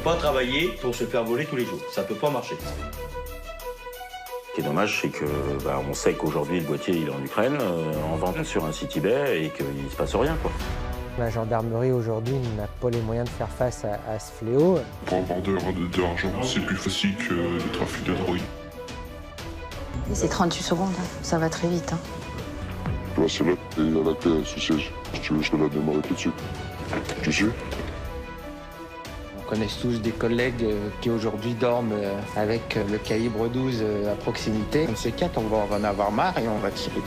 pas travailler pour se faire voler tous les jours. Ça peut pas marcher. Ce qui est dommage, c'est que on sait qu'aujourd'hui le boîtier il est en Ukraine, en vente sur un site eBay et qu'il ne se passe rien, quoi. La gendarmerie aujourd'hui n'a pas les moyens de faire face à ce fléau. Pour avoir de l'argent, c'est plus facile que le trafic de drogue. C'est 38 secondes, hein. Ça va très vite. Hein. Là, c'est là, et à la clé, ce siège. Si tu veux, je te la démarrer tout de suite. Tu sais? On connaît tous des collègues qui aujourd'hui dorment avec le calibre 12 à proximité. On sait quatre, on va en avoir marre et on va tirer.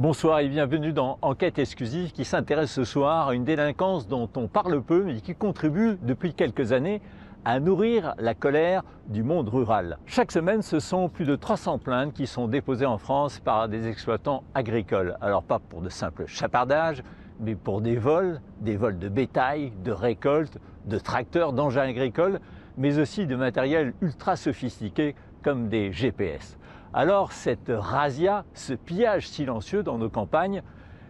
Bonsoir et bienvenue dans Enquête exclusive qui s'intéresse ce soir à une délinquance dont on parle peu mais qui contribue depuis quelques années à nourrir la colère du monde rural. Chaque semaine, ce sont plus de 300 plaintes qui sont déposées en France par des exploitants agricoles. Alors pas pour de simples chapardages, mais pour des vols de bétail, de récoltes, de tracteurs, d'engins agricoles, mais aussi de matériel ultra sophistiqué comme des GPS. Alors cette razzia, ce pillage silencieux dans nos campagnes,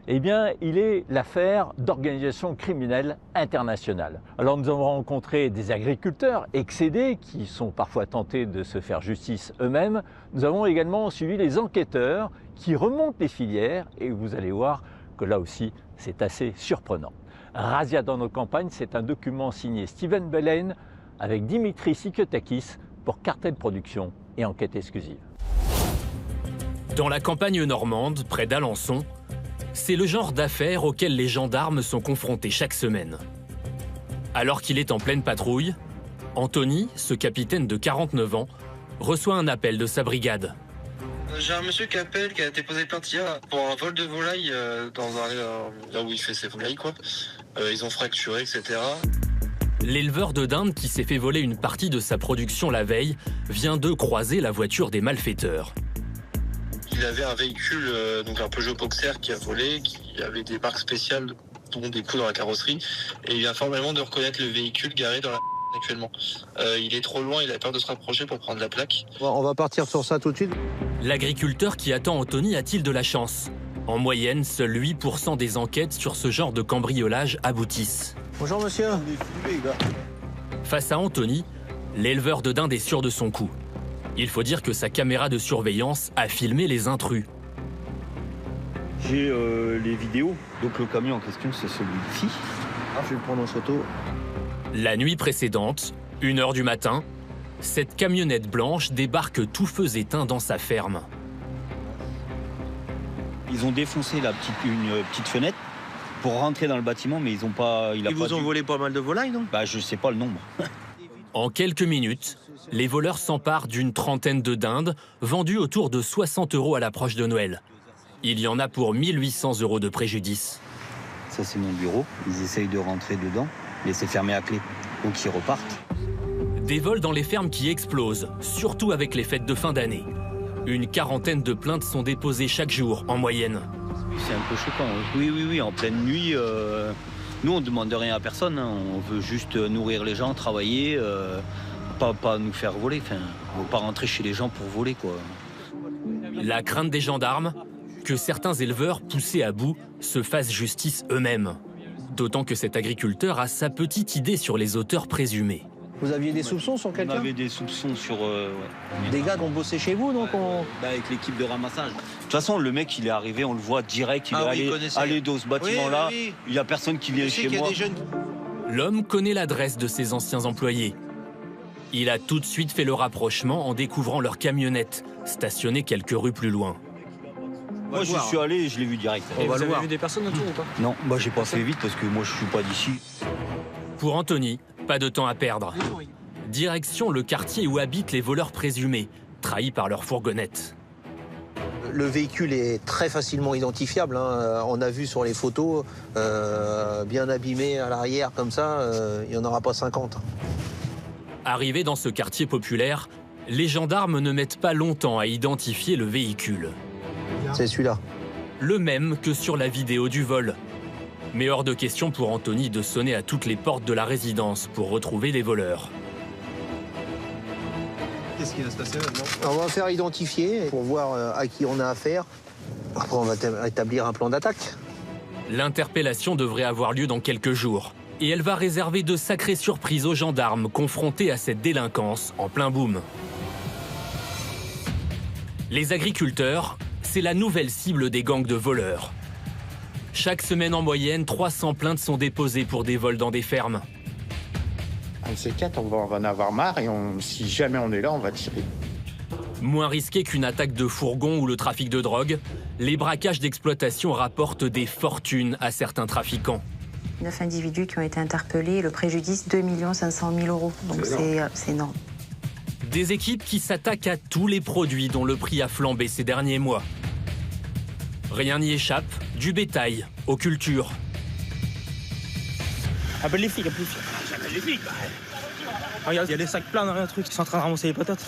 eh bien, il est l'affaire d'organisations criminelles internationales. Alors nous avons rencontré des agriculteurs excédés qui sont parfois tentés de se faire justice eux-mêmes. Nous avons également suivi les enquêteurs qui remontent les filières et vous allez voir que là aussi c'est assez surprenant. Razzia dans nos campagnes, c'est un document signé Steven Belen avec Dimitri Sikiotakis pour Cartel Production et Enquête exclusive. Dans la campagne normande, près d'Alençon, c'est le genre d'affaires auxquelles les gendarmes sont confrontés chaque semaine. Alors qu'il est en pleine patrouille, Anthony, ce capitaine de 49 ans, reçoit un appel de sa brigade. J'ai un monsieur qui appelle, qui a déposé plainte hier pour un vol de volaille dans là où il fait ses volailles, quoi. Ils ont fracturé, etc. L'éleveur de dinde qui s'est fait voler une partie de sa production la veille vient de croiser la voiture des malfaiteurs. Il avait un véhicule, donc un Peugeot Boxer qui a volé, qui avait des marques spéciales, dont des coups dans la carrosserie. Et il vient formellement de reconnaître le véhicule garé dans la actuellement. Il est trop loin, il a peur de se rapprocher pour prendre la plaque. On va partir sur ça tout de suite. L'agriculteur qui attend Anthony a-t-il de la chance? En moyenne, seuls 8% des enquêtes sur ce genre de cambriolage aboutissent. Bonjour monsieur. Face à Anthony, l'éleveur de dinde est sûr de son coup. Il faut dire que sa caméra de surveillance a filmé les intrus. J'ai les vidéos. Donc le camion en question, c'est celui-ci. Je vais le prendre en photo. La nuit précédente, 1h du matin, cette camionnette blanche débarque tout feu éteint dans sa ferme. Ils ont défoncé une petite fenêtre pour rentrer dans le bâtiment, mais ils ont pas. Ils vous ont volé pas mal de volailles, non? Je sais pas le nombre. En quelques minutes, les voleurs s'emparent d'une trentaine de dindes, vendues autour de 60 € à l'approche de Noël. Il y en a pour 1 800 € de préjudice. Ça, c'est mon bureau. Ils essayent de rentrer dedans, mais c'est fermé à clé. Donc ils repartent. Des vols dans les fermes qui explosent, surtout avec les fêtes de fin d'année. Une quarantaine de plaintes sont déposées chaque jour, en moyenne. C'est un peu choquant. Oui, en pleine nuit. Nous, on ne demande rien à personne. Hein. On veut juste nourrir les gens, travailler, pas nous faire voler. Enfin, on ne veut pas rentrer chez les gens pour voler, quoi. La crainte des gendarmes, que certains éleveurs poussés à bout se fassent justice eux-mêmes. D'autant que cet agriculteur a sa petite idée sur les auteurs présumés. Vous aviez des soupçons sur quelqu'un? On avait des soupçons sur... Des gars qui ont bossé chez vous, donc avec l'équipe de ramassage. De toute façon, le mec, il est arrivé, on le voit direct, il est allé dans ce bâtiment-là. Oui. Il n'y a personne qui vient chez moi. L'homme connaît l'adresse de ses anciens employés. Il a tout de suite fait le rapprochement en découvrant leur camionnette, stationnée quelques rues plus loin. Moi, je suis allé et je l'ai vu direct. On va le voir. Vu des personnes autour ou pas? Non, j'ai pas fait vite parce que moi, je suis pas d'ici. Pour Anthony, pas de temps à perdre. Direction le quartier où habitent les voleurs présumés, trahis par leur fourgonnette. Le véhicule est très facilement identifiable. Hein. On a vu sur les photos, bien abîmé à l'arrière comme ça, il n'y en aura pas 50. Arrivés dans ce quartier populaire, les gendarmes ne mettent pas longtemps à identifier le véhicule. C'est celui-là. Le même que sur la vidéo du vol. Mais hors de question pour Anthony de sonner à toutes les portes de la résidence pour retrouver les voleurs. Qu'est-ce qui va se passer maintenant? On va faire identifier pour voir à qui on a affaire. Après, on va établir un plan d'attaque. L'interpellation devrait avoir lieu dans quelques jours. Et elle va réserver de sacrées surprises aux gendarmes confrontés à cette délinquance en plein boom. Les agriculteurs, c'est la nouvelle cible des gangs de voleurs. Chaque semaine en moyenne, 300 plaintes sont déposées pour des vols dans des fermes. Un de ces quatre, on va en avoir marre et si jamais on est là, on va tirer. Moins risqué qu'une attaque de fourgon ou le trafic de drogue, les braquages d'exploitation rapportent des fortunes à certains trafiquants. 9 individus qui ont été interpellés, le préjudice 2 500 000 €. Donc c'est énorme. Des équipes qui s'attaquent à tous les produits dont le prix a flambé ces derniers mois. Rien n'y échappe, du bétail aux cultures. Appelle les flics, J'appelle les flics. Regarde, il y a des sacs pleins dans un truc, ils sont en train de ramasser les patates.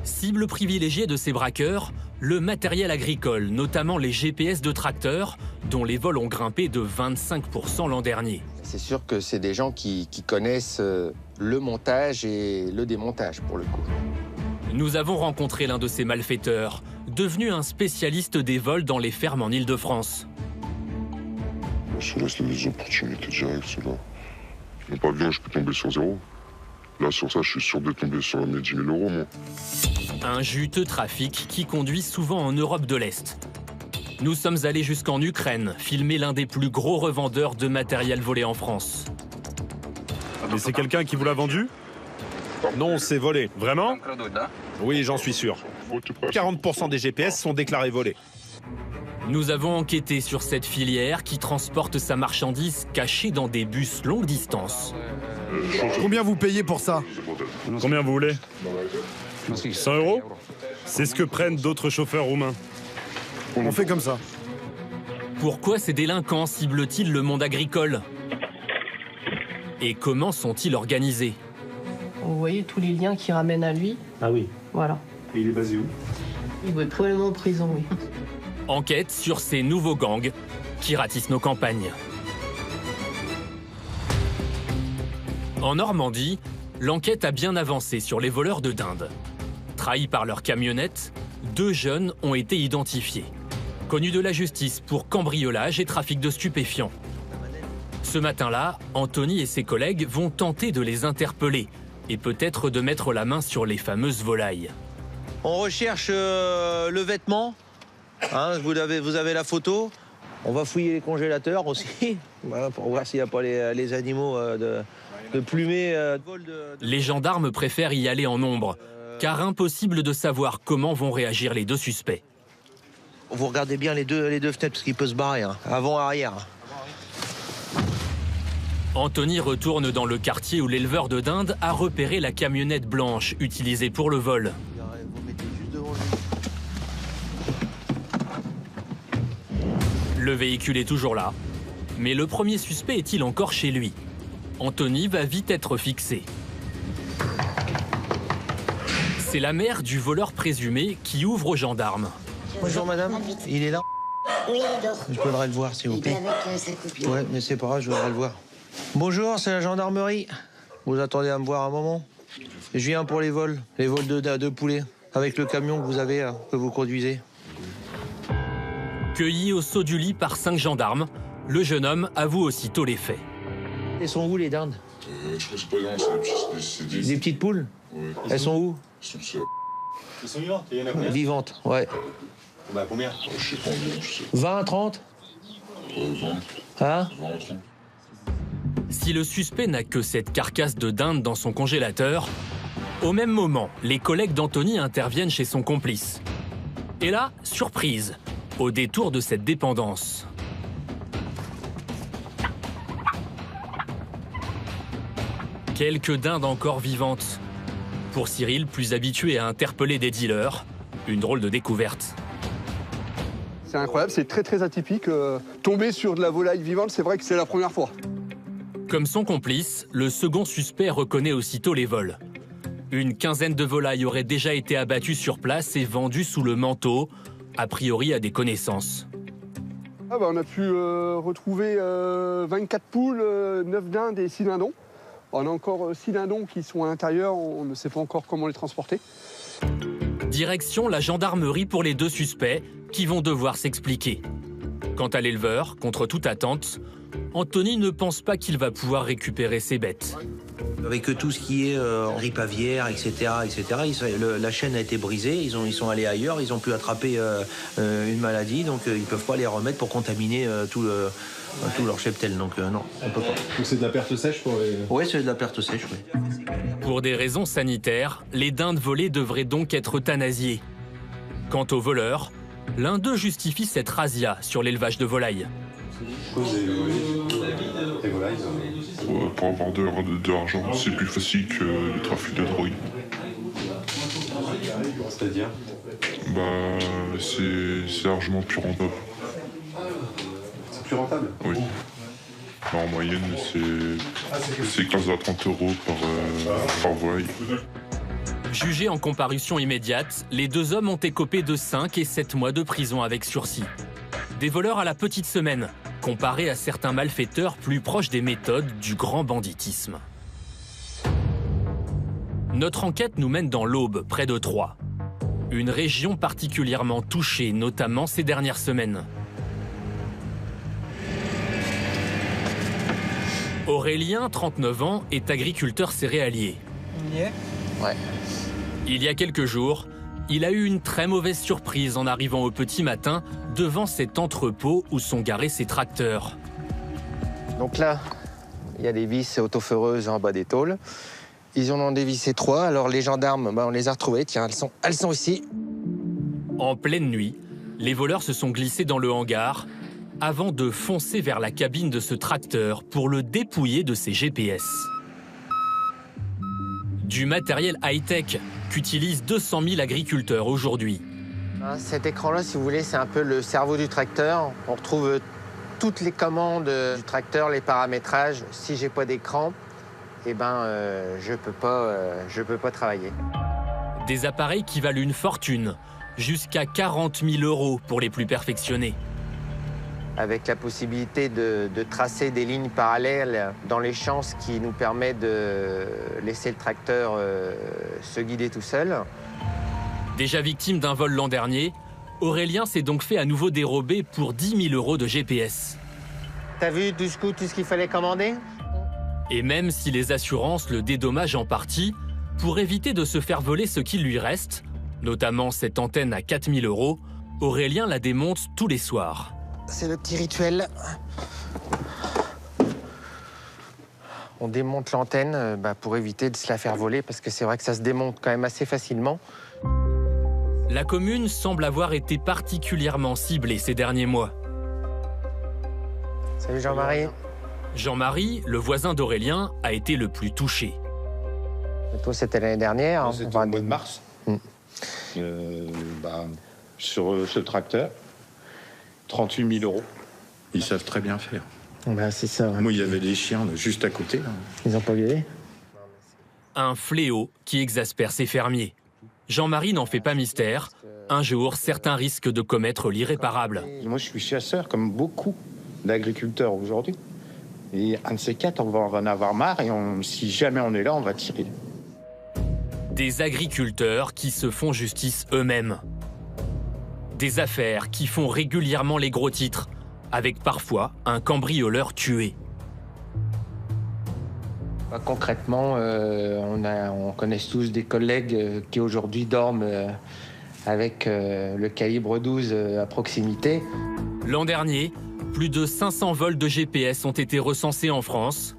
Cible privilégiée de ces braqueurs, le matériel agricole, notamment les GPS de tracteurs, dont les vols ont grimpé de 25% l'an dernier. C'est sûr que c'est des gens qui connaissent le montage et le démontage, pour le coup. Nous avons rencontré l'un de ces malfaiteurs, devenu un spécialiste des vols dans les fermes en Île-de-France. Ceux-là, c'est des opportunités directes, ceux-là. Mon pavillon, je peux tomber sur 0. Là, sur ça, je suis sûr de tomber sur mes 10 000 €, moi. Un juteux trafic qui conduit souvent en Europe de l'Est. Nous sommes allés jusqu'en Ukraine, filmer l'un des plus gros revendeurs de matériel volé en France. Mais c'est quelqu'un qui vous l'a vendu? Non, c'est volé. Vraiment? Oui, j'en suis sûr. 40% des GPS sont déclarés volés. Nous avons enquêté sur cette filière qui transporte sa marchandise cachée dans des bus longue distance. Combien vous payez pour ça? Combien vous voulez? 100 €? C'est ce que prennent d'autres chauffeurs roumains. On fait comme ça. Pourquoi ces délinquants ciblent-ils le monde agricole? Et comment sont-ils organisés? Vous voyez tous les liens qui ramènent à lui. Ah oui. Voilà. Et il est basé où? Il va être probablement en prison, oui. Enquête sur ces nouveaux gangs qui ratissent nos campagnes. En Normandie, l'enquête a bien avancé sur les voleurs de dinde. Trahis par leur camionnette, 2 jeunes ont été identifiés. Connus de la justice pour cambriolage et trafic de stupéfiants. Ce matin-là, Anthony et ses collègues vont tenter de les interpeller et peut-être de mettre la main sur les fameuses volailles. On recherche le vêtement. Hein, vous avez la photo. On va fouiller les congélateurs aussi, voilà, pour voir s'il n'y a pas les animaux de plumée. Les gendarmes préfèrent y aller en nombre, car impossible de savoir comment vont réagir les 2 suspects. Vous regardez bien les deux fenêtres, parce qu'il peut se barrer, hein, avant-arrière. Anthony retourne dans le quartier où l'éleveur de dinde a repéré la camionnette blanche utilisée pour le vol. Le véhicule est toujours là, mais le premier suspect est-il encore chez lui? Anthony va vite être fixé. C'est la mère du voleur présumé qui ouvre aux gendarmes. Bonjour madame, il est là? Oui, il dort. Je voudrais le voir s'il vous plaît. Il est avec sa copine. Ouais, mais c'est pas grave, je voudrais le voir. Bonjour, c'est la gendarmerie. Vous attendez à me voir un moment? Je viens pour les vols de poulets, avec le camion que vous avez, que vous conduisez. Cueilli au saut du lit par 5 gendarmes, le jeune homme avoue aussitôt les faits. Elles sont où les dindes? Je sais pas, non, c'est des petites poules? Ouais. Elles sont où? Ils sont vivantes, il y en a combien? Vivantes, ouais. Bah combien? Je sais pas, je sais. 20, 30? 20. Hein? 20. Si le suspect n'a que cette carcasse de dinde dans son congélateur, au même moment, les collègues d'Anthony interviennent chez son complice. Et là, surprise, au détour de cette dépendance. Quelques dindes encore vivantes. Pour Cyril, plus habitué à interpeller des dealers, une drôle de découverte. C'est incroyable, c'est très atypique. Tomber sur de la volaille vivante, c'est vrai que c'est la première fois. Comme son complice, le second suspect reconnaît aussitôt les vols. Une quinzaine de volailles auraient déjà été abattues sur place et vendues sous le manteau, a priori à des connaissances. On a pu retrouver 24 poules, 9 dindes et 6 dindons. On a encore 6 dindons qui sont à l'intérieur, on ne sait pas encore comment les transporter. Direction la gendarmerie pour les 2 suspects qui vont devoir s'expliquer. Quant à l'éleveur, contre toute attente, Anthony ne pense pas qu'il va pouvoir récupérer ses bêtes. Avec tout ce qui est grippe aviaire, etc., la chaîne a été brisée, ils sont allés ailleurs, ils ont pu attraper une maladie, donc ils ne peuvent pas les remettre pour contaminer tout leur cheptel. Donc non, on peut pas. Donc c'est de la perte sèche pour les... Oui, c'est de la perte sèche, oui. Pour des raisons sanitaires, les dindes volées devraient donc être euthanasiées. Quant aux voleurs, l'un d'eux justifie cette razzia sur l'élevage de volailles. Pour avoir de l'argent, c'est plus facile que le trafic de drogue. C'est-à-dire? C'est largement plus rentable. C'est plus rentable? Oui. En moyenne, c'est 15 à 30 euros par volaille. Jugés en comparution immédiate, les deux hommes ont écopé de 5 et 7 mois de prison avec sursis. Des voleurs à la petite semaine, comparés à certains malfaiteurs plus proches des méthodes du grand banditisme. Notre enquête nous mène dans l'Aube, près de Troyes. Une région particulièrement touchée, notamment ces dernières semaines. Aurélien, 39 ans, est agriculteur céréalier. Ouais. Il y a quelques jours, il a eu une très mauvaise surprise en arrivant au petit matin devant cet entrepôt où sont garés ses tracteurs. Donc là, il y a des vis autofeureuses en bas des tôles. Ils en ont dévissé 3. Alors les gendarmes, on les a retrouvés. Tiens, elles sont ici. En pleine nuit, les voleurs se sont glissés dans le hangar avant de foncer vers la cabine de ce tracteur pour le dépouiller de ses GPS. Du matériel high-tech qu'utilisent 200 000 agriculteurs aujourd'hui. Cet écran-là, si vous voulez, c'est un peu le cerveau du tracteur. On retrouve toutes les commandes du tracteur, les paramétrages. Si j'ai pas d'écran, je peux pas travailler. Des appareils qui valent une fortune, jusqu'à 40 000 € pour les plus perfectionnés. Avec la possibilité de tracer des lignes parallèles dans les champs, ce qui nous permet de laisser le tracteur se guider tout seul. Déjà victime d'un vol l'an dernier, Aurélien s'est donc fait à nouveau dérober pour 10 000 € de GPS. T'as vu tout ce qu'il fallait commander? Et même si les assurances le dédommagent en partie, pour éviter de se faire voler ce qu'il lui reste, notamment cette antenne à 4 000 €, Aurélien la démonte tous les soirs. C'est le petit rituel. On démonte l'antenne pour éviter de se la faire voler, parce que c'est vrai que ça se démonte quand même assez facilement. La commune semble avoir été particulièrement ciblée ces derniers mois. Salut Jean-Marie. Jean-Marie, le voisin d'Aurélien, a été le plus touché. Et toi, c'était l'année dernière. C'était au mois de mars. Sur ce tracteur, 38 000 €. Ils savent très bien faire. C'est ça. Ouais. Moi, il y avait des chiens juste à côté. Là. Ils n'ont pas gueulé? Un fléau qui exaspère ses fermiers. Jean-Marie n'en fait pas mystère. Un jour, certains risquent de commettre l'irréparable. Moi, je suis chasseur, comme beaucoup d'agriculteurs aujourd'hui. Et un de ces quatre, on va en avoir marre. Et si jamais on est là, on va tirer. Des agriculteurs qui se font justice eux-mêmes. Des affaires qui font régulièrement les gros titres, avec parfois un cambrioleur tué. Concrètement, on connaît tous des collègues qui aujourd'hui dorment avec le calibre 12 à proximité. L'an dernier, plus de 500 vols de GPS ont été recensés en France,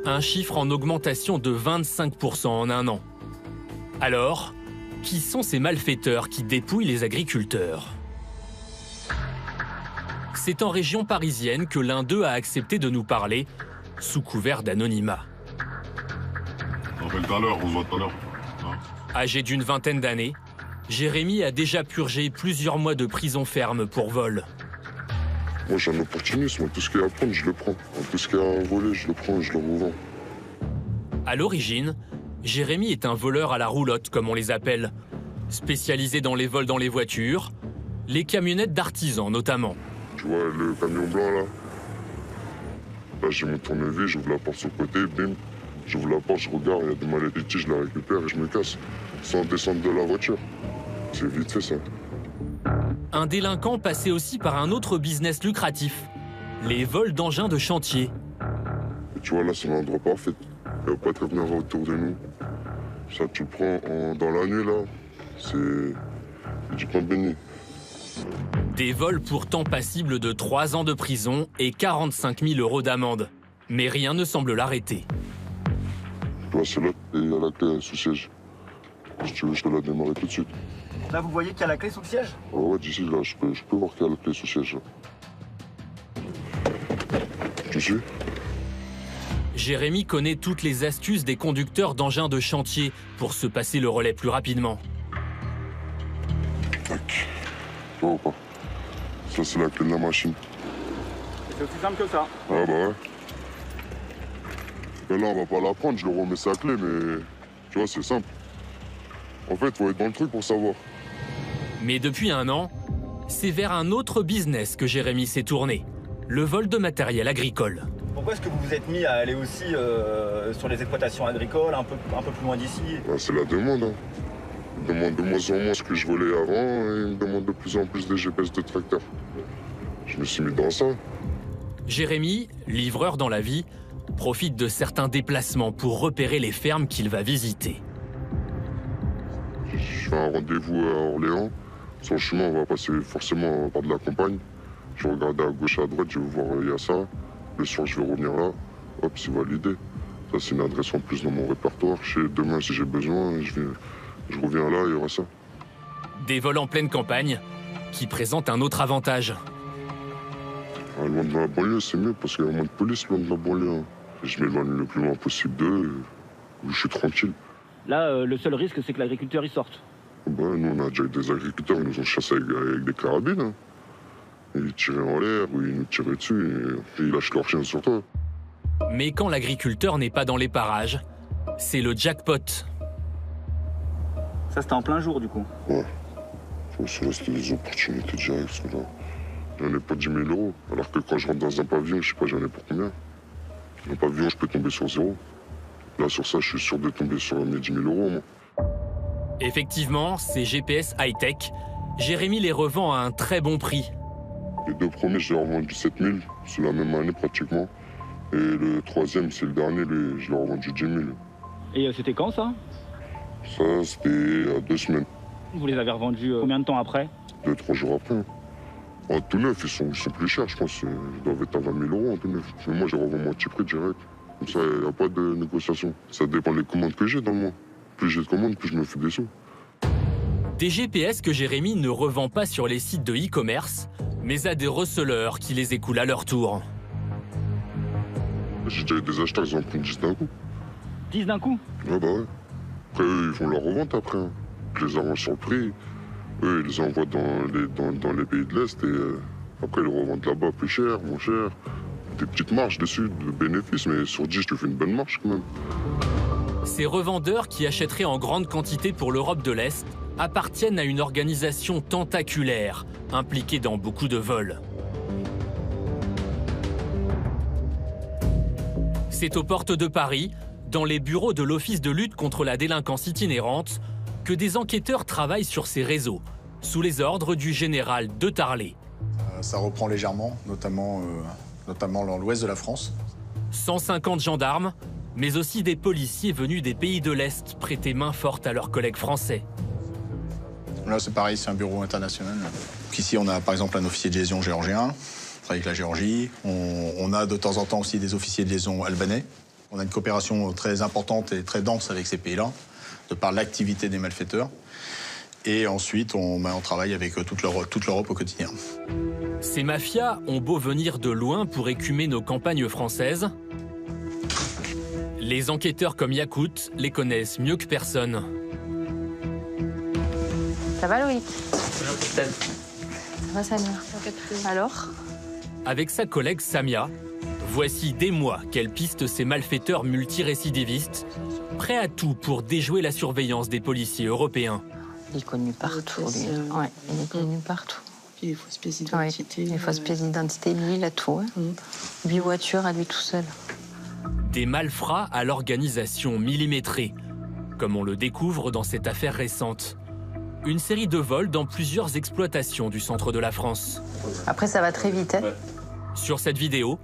un chiffre en augmentation de 25% en un an. Alors, qui sont ces malfaiteurs qui dépouillent les agriculteurs ? C'est en région parisienne que l'un d'eux a accepté de nous parler, sous couvert d'anonymat. On rappelle tout à l'heure, on se voit tout à l'heure. Âgé d'une vingtaine d'années, Jérémy a déjà purgé plusieurs mois de prison ferme pour vol. Moi, j'ai un opportunisme. Tout ce qu'il y a à prendre, je le prends. Tout ce qu'il y a à voler, je le prends et je le revends. À l'origine, Jérémy est un voleur à la roulotte, comme on les appelle, spécialisé dans les vols dans les voitures, les camionnettes d'artisans notamment. Tu vois le camion blanc là? Là, j'ai mon tournevis, j'ouvre la porte sur le côté, bim. J'ouvre la porte, je regarde, il y a des mallettes ici, je la récupère et je me casse. Sans descendre de la voiture. C'est vite fait ça. Un délinquant passé aussi par un autre business lucratif, les vols d'engins de chantier. Et tu vois, là, c'est l'endroit parfait. Il n'y a pas de caméra autour de nous. Ça, tu le prends dans la nuit, là, c'est du pain béni. Des vols pourtant passibles de 3 ans de prison et 45 000 € d'amende. Mais rien ne semble l'arrêter. Tu vois, c'est là, et il y a la clé sous siège. Si tu veux, je peux la démarrer tout de suite. Là, vous voyez qu'il y a la clé sous le siège? Ouais, d'ici, là, je peux voir qu'il y a la clé sous siège. Là. Tu suis? Jérémy connaît toutes les astuces des conducteurs d'engins de chantier pour se passer le relais plus rapidement. Tac. Tu vois ou pas? Ça, c'est la clé de la machine. C'est aussi simple que ça. Ah bah ouais. Mais là, on va pas la prendre, je le remets sa clé, mais tu vois, c'est simple. En fait, faut être dans le truc pour savoir. Mais depuis 1 an, c'est vers un autre business que Jérémy s'est tourné, le vol de matériel agricole. Pourquoi est-ce que vous vous êtes mis à aller aussi sur les exploitations agricoles, un peu plus loin d'ici? Bah, c'est la demande. Hein. Ils demandent de moins en moins ce que je volais avant et ils me demandent de plus en plus des GPS de tracteurs. Je me suis mis dans ça. Jérémy, livreur dans la vie, profite de certains déplacements pour repérer les fermes qu'il va visiter. Je fais un rendez-vous à Orléans. Sur le chemin, on va passer forcément par de la campagne. Je vais regarder à gauche, à droite, je vais voir, il y a ça. Le soir, je vais revenir là. Hop, c'est validé. Ça, c'est une adresse en plus dans mon répertoire. Demain, si j'ai besoin, je reviens là, il y aura ça. Des vols en pleine campagne qui présentent un autre avantage. Ah, loin de la banlieue, c'est mieux parce qu'il y a moins de police loin de la banlieue. Hein. Je m'éloigne le plus loin possible d'eux, où je suis tranquille. Là, le seul risque, c'est que l'agriculteur y sorte. Bah, nous, on a déjà eu des agriculteurs, ils nous ont chassés avec des carabines. Hein. Ils tiraient en l'air ou ils nous tiraient dessus et ils lâchent leur chien sur toi. Mais quand l'agriculteur n'est pas dans les parages, c'est le jackpot. Ça, c'était en plein jour, du coup. Ouais. Ça, c'était des opportunités directes, là. J'en ai pas 10 000 €. Alors que quand je rentre dans un pavillon, je sais pas, j'en ai pour combien. Un pavillon, je peux tomber sur 0. Là, sur ça, je suis sûr de tomber sur mes 10 000 €, moi. Effectivement, ces GPS high-tech, Jérémy les revend à un très bon prix. Les 2 premiers, je les ai revendus 7 000. C'est la même année, pratiquement. Et le 3e, c'est le dernier, je l'ai revendu 10 000. Et c'était quand, ça? Ça, c'était à 2 semaines. Vous les avez revendus combien de temps après? 2-3 jours après. En tout neuf, ils sont plus chers, je pense. Ils doivent être à 20 000 € en tout neuf. Mais moi, je revends mon petit prix direct. Comme ça, il n'y a pas de négociation. Ça dépend des commandes que j'ai dans le mois. Plus j'ai de commandes, plus je me fais des sous. Des GPS que Jérémy ne revend pas sur les sites de e-commerce, mais à des receleurs qui les écoulent à leur tour. J'ai déjà eu des acheteurs, ils en prennent 10 d'un coup. 10 d'un coup? Ouais, bah ouais. Après, eux, ils font leur revente après. Hein. Je les arrange sur le prix. Eux, ils les envoient dans les pays de l'Est et après, ils les revendent là-bas plus cher, moins cher. Des petites marges dessus, de bénéfices, mais sur 10, je te fais une bonne marge quand même. Ces revendeurs qui achèteraient en grande quantité pour l'Europe de l'Est appartiennent à une organisation tentaculaire, impliquée dans beaucoup de vols. C'est aux portes de Paris, dans les bureaux de l'Office de lutte contre la délinquance itinérante, que des enquêteurs travaillent sur ces réseaux, sous les ordres du général de Tarlé. Ça reprend légèrement, notamment dans l'ouest de la France. 150 gendarmes, mais aussi des policiers venus des pays de l'Est prêter main forte à leurs collègues français. Là, c'est pareil, c'est un bureau international. Donc ici, on a par exemple un officier de liaison géorgien, on travaille avec la Géorgie. On a de temps en temps aussi des officiers de liaison albanais. On a une coopération très importante et très dense avec ces pays-là, de par l'activité des malfaiteurs. Et ensuite, on travaille avec toute l'Europe au quotidien. Ces mafias ont beau venir de loin pour écumer nos campagnes françaises, les enquêteurs comme Yakout les connaissent mieux que personne. Ça va, Loïc? Ça va, Samia? Alors? Avec sa collègue Samia, voici des mois qu'elle piste ces malfaiteurs multirécidivistes, prêts à tout pour déjouer la surveillance des policiers européens. Il est connu partout, lui. Ouais, il est connu partout. Puis les fausses pièces d'identité. Ouais, les fausses pièces d'identité, lui, il a tout. Hein. 8 voitures à lui tout seul. Des malfrats à l'organisation millimétrée, comme on le découvre dans cette affaire récente. Une série de vols dans plusieurs exploitations du centre de la France. Après, ça va très vite. Hein. Sur cette vidéo,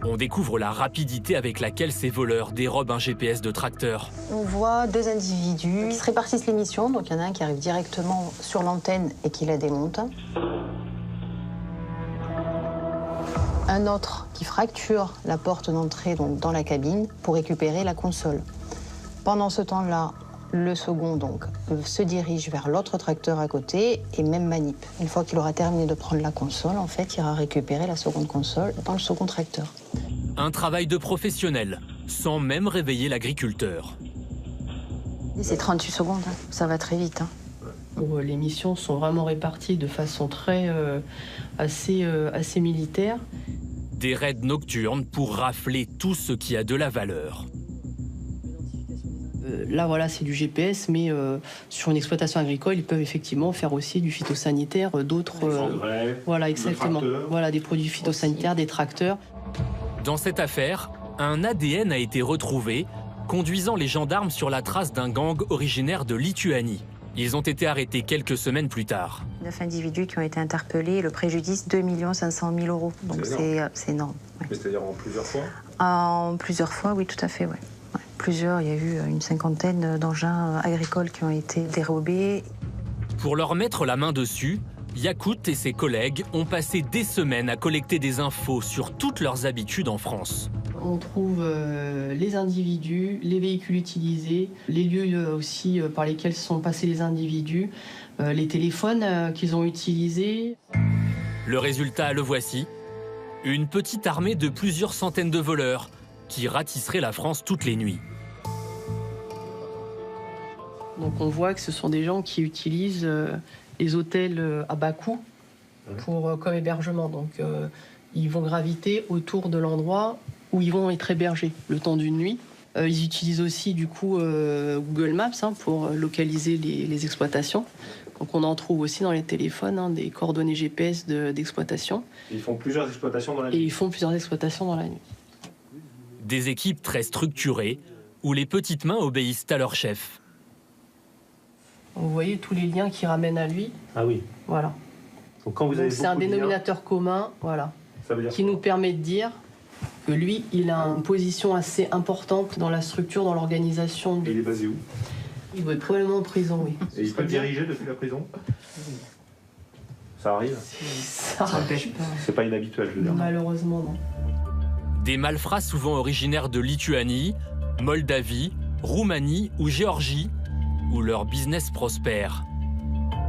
on découvre la rapidité avec laquelle ces voleurs dérobent un GPS de tracteur. On voit deux individus qui se répartissent les missions. Donc il y en a un qui arrive directement sur l'antenne et qui la démonte. Un autre qui fracture la porte d'entrée donc dans la cabine pour récupérer la console. Pendant ce temps-là, le second donc se dirige vers l'autre tracteur à côté et même manip. Une fois qu'il aura terminé de prendre la console, en fait, il ira récupérer la seconde console dans le second tracteur. Un travail de professionnel, sans même réveiller l'agriculteur. C'est 38 secondes, hein. Ça va très vite. Hein. Les missions sont vraiment réparties de façon assez militaire. Des raids nocturnes pour rafler tout ce qui a de la valeur. Là, voilà, c'est du GPS, mais sur une exploitation agricole, ils peuvent effectivement faire aussi du phytosanitaire, d'autres... voilà, exactement. Voilà, des produits phytosanitaires, des tracteurs. Dans cette affaire, un ADN a été retrouvé, conduisant les gendarmes sur la trace d'un gang originaire de Lituanie. Ils ont été arrêtés quelques semaines plus tard. 9 individus qui ont été interpellés, le préjudice 2 500 000 €. Donc c'est énorme. Ouais. C'est-à-dire en plusieurs fois? En plusieurs fois, oui, tout à fait, ouais. Plusieurs, il y a eu une cinquantaine d'engins agricoles qui ont été dérobés. Pour leur mettre la main dessus, Yakout et ses collègues ont passé des semaines à collecter des infos sur toutes leurs habitudes en France. On trouve les individus, les véhicules utilisés, les lieux aussi par lesquels sont passés les individus, les téléphones qu'ils ont utilisés. Le résultat, le voici. Une petite armée de plusieurs centaines de voleurs qui ratisseraient la France toutes les nuits. Donc on voit que ce sont des gens qui utilisent les hôtels à bas coût comme hébergement. Donc ils vont graviter autour de l'endroit où ils vont être hébergés le temps d'une nuit. Ils utilisent aussi du coup Google Maps pour localiser les exploitations. Donc on en trouve aussi dans les téléphones des coordonnées GPS d'exploitation. Ils font plusieurs exploitations dans la nuit. Et ils font plusieurs exploitations dans la nuit. Des équipes très structurées où les petites mains obéissent à leur chef. Vous voyez tous les liens qui ramènent à lui. Ah oui. Voilà. Donc quand vous avez c'est un dénominateur commun, voilà, qui nous permet de dire que lui, il a une position assez importante dans la structure, dans l'organisation. Et il est basé où? Il doit être probablement en prison, oui. Et il peut diriger depuis la prison? Ça arrive? Ça n'empêche pas. C'est pas inhabituel, je veux dire. Malheureusement, non. Des malfrats souvent originaires de Lituanie, Moldavie, Roumanie ou Géorgie, où leur business prospère.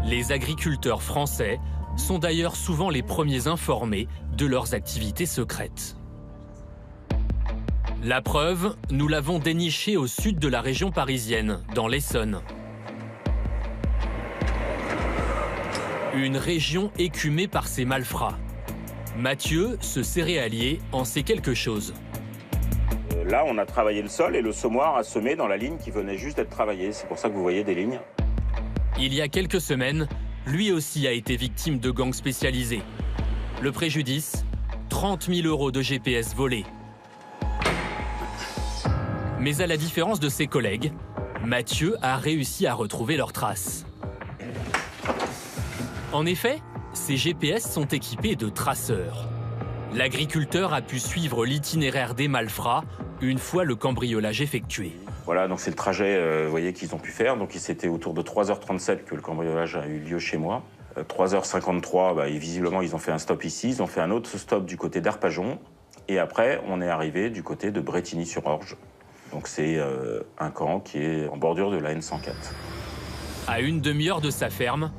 Les agriculteurs français sont d'ailleurs souvent les premiers informés de leurs activités secrètes. La preuve, nous l'avons dénichée au sud de la région parisienne, dans l'Essonne. Une région écumée par ces malfrats. Mathieu, ce céréalier, en sait quelque chose. Là, on a travaillé le sol et le semoir a semé dans la ligne qui venait juste d'être travaillée. C'est pour ça que vous voyez des lignes. Il y a quelques semaines, lui aussi a été victime de gangs spécialisés. Le préjudice, 30 000 € de GPS volés. Mais à la différence de ses collègues, Mathieu a réussi à retrouver leurs traces. En effet, ces GPS sont équipés de traceurs. L'agriculteur a pu suivre l'itinéraire des malfrats une fois le cambriolage effectué. Voilà, donc c'est le trajet vous voyez, qu'ils ont pu faire. Donc c'était autour de 3h37 que le cambriolage a eu lieu chez moi. 3h53, visiblement, ils ont fait un stop ici. Ils ont fait un autre stop du côté d'Arpajon. Et après, on est arrivé du côté de Brétigny-sur-Orge. Donc c'est un camp qui est en bordure de la N104. À une demi-heure de sa ferme,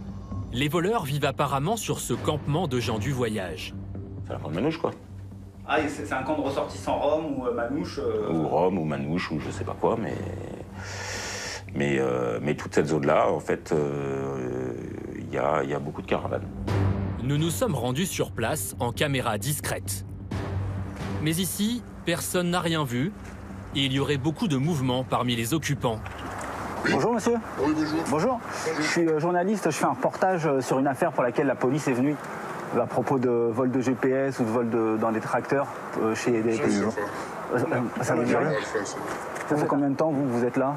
les voleurs vivent apparemment sur ce campement de gens du voyage. C'est un camp de Manouche, quoi. Ah, c'est un camp de ressortissants Rome ou Manouche Ou Rome, ou Manouche, ou je sais pas quoi, mais toute cette zone-là, en fait, il y a beaucoup de caravanes. Nous nous sommes rendus sur place en caméra discrète. Mais ici, personne n'a rien vu et il y aurait beaucoup de mouvements parmi les occupants. Bonjour monsieur. Oui, bonjour. Bonjour. Je suis journaliste, je fais un reportage sur une affaire pour laquelle la police est venue à propos de vol de GPS ou de vol dans des tracteurs chez des paysans. Ça veut dire rien. Ça fait combien de temps vous êtes là?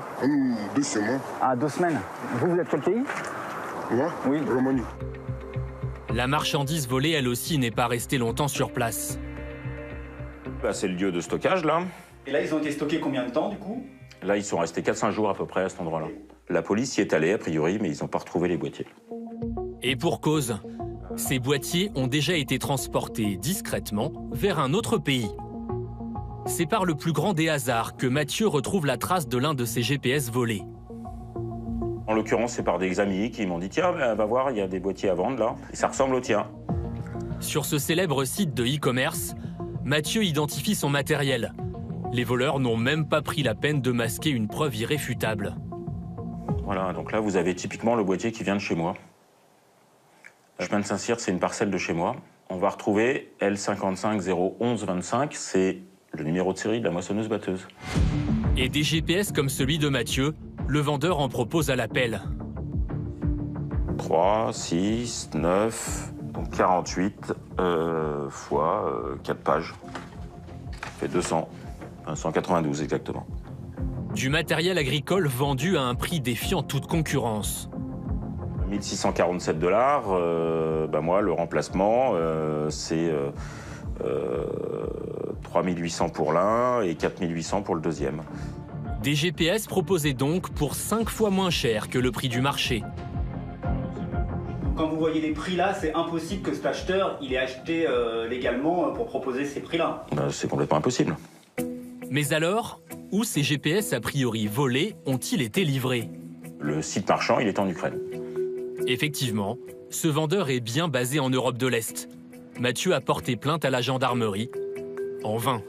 2 semaines. Ah, 2 semaines. Vous êtes quel pays? Moi? Oui. Roumanie. La marchandise volée, elle aussi, n'est pas restée longtemps sur place. Bah, c'est le lieu de stockage, là. Et là, ils ont été stockés combien de temps, du coup? Là, ils sont restés 4-5 jours à peu près à cet endroit-là. La police y est allée, a priori, mais ils n'ont pas retrouvé les boîtiers. Et pour cause, ces boîtiers ont déjà été transportés discrètement vers un autre pays. C'est par le plus grand des hasards que Mathieu retrouve la trace de l'un de ses GPS volés. En l'occurrence, c'est par des amis qui m'ont dit « Tiens, va voir, il y a des boîtiers à vendre, là. Et ça ressemble au tien. » Sur ce célèbre site de e-commerce, Mathieu identifie son matériel. Les voleurs n'ont même pas pris la peine de masquer une preuve irréfutable. Voilà, donc là, vous avez typiquement le boîtier qui vient de chez moi. Chemin de Saint-Cyr, c'est une parcelle de chez moi. On va retrouver L550125, c'est le numéro de série de la moissonneuse-batteuse. Et des GPS comme celui de Mathieu, le vendeur en propose à l'appel. 3, 6, 9, donc 48 fois 4 pages. Ça fait 200, 192 exactement. Du matériel agricole vendu à un prix défiant toute concurrence. 1647 $, bah moi, le remplacement, c'est 3800 pour l'un et 4800 pour le deuxième. Des GPS proposés donc pour 5 fois moins cher que le prix du marché. Quand vous voyez les prix là, c'est impossible que cet acheteur il ait acheté légalement pour proposer ces prix-là. Bah, c'est complètement impossible. Mais alors, où ces GPS a priori volés ont-ils été livrés? Le site marchand, il est en Ukraine. Effectivement, ce vendeur est bien basé en Europe de l'Est. Mathieu a porté plainte à la gendarmerie. En vain.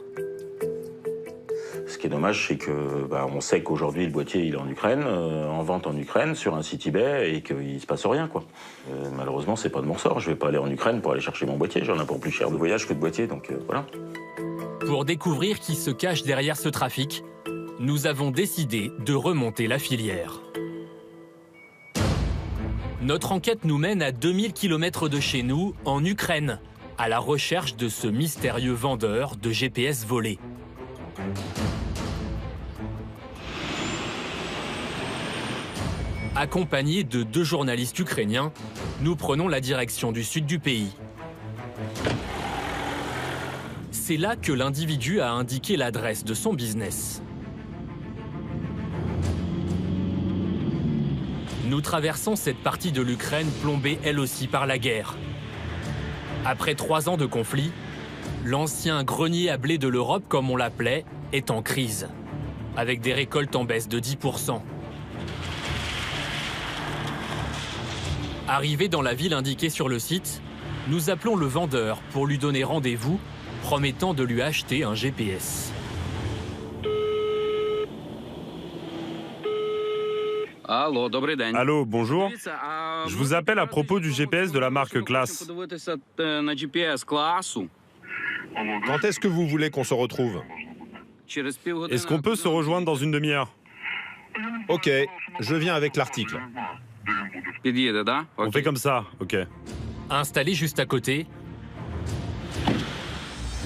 Ce qui est dommage, c'est que on sait qu'aujourd'hui le boîtier il est en Ukraine, en vente en Ukraine, sur un site eBay, et qu'il se passe rien, quoi. Malheureusement, c'est pas de mon sort. Je vais pas aller en Ukraine pour aller chercher mon boîtier. J'en ai pour plus cher de voyage que de boîtier, donc voilà. Pour découvrir qui se cache derrière ce trafic, nous avons décidé de remonter la filière. Notre enquête nous mène à 2000 km de chez nous, en Ukraine, à la recherche de ce mystérieux vendeur de GPS volés. Accompagnés de 2 journalistes ukrainiens, nous prenons la direction du sud du pays. C'est là que l'individu a indiqué l'adresse de son business. Nous traversons cette partie de l'Ukraine plombée elle aussi par la guerre. Après 3 ans de conflit, l'ancien grenier à blé de l'Europe, comme on l'appelait, est en crise, avec des récoltes en baisse de 10%. Arrivé dans la ville indiquée sur le site, nous appelons le vendeur pour lui donner rendez-vous, promettant de lui acheter un GPS. Allô, bonjour. Je vous appelle à propos du GPS de la marque Class. Quand est-ce que vous voulez qu'on se retrouve? Est-ce qu'on peut se rejoindre dans une demi-heure? Ok, je viens avec l'article. On fait comme ça, ok. Installé juste à côté,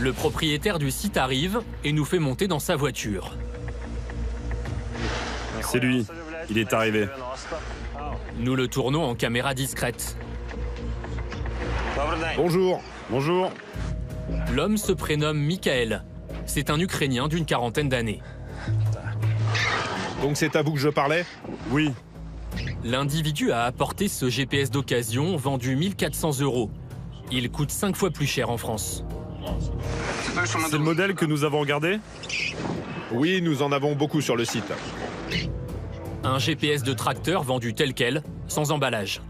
le propriétaire du site arrive et nous fait monter dans sa voiture. C'est lui, il est arrivé. Nous le tournons en caméra discrète. Bonjour. Bonjour. L'homme se prénomme Michael. C'est un Ukrainien d'une 40aine d'années. Donc c'est à vous que je parlais? Oui. L'individu a apporté ce GPS d'occasion vendu 1400 €. Il coûte 5 fois plus cher en France. C'est le modèle que nous avons regardé? Oui, nous en avons beaucoup sur le site. Un GPS de tracteur vendu tel quel, sans emballage.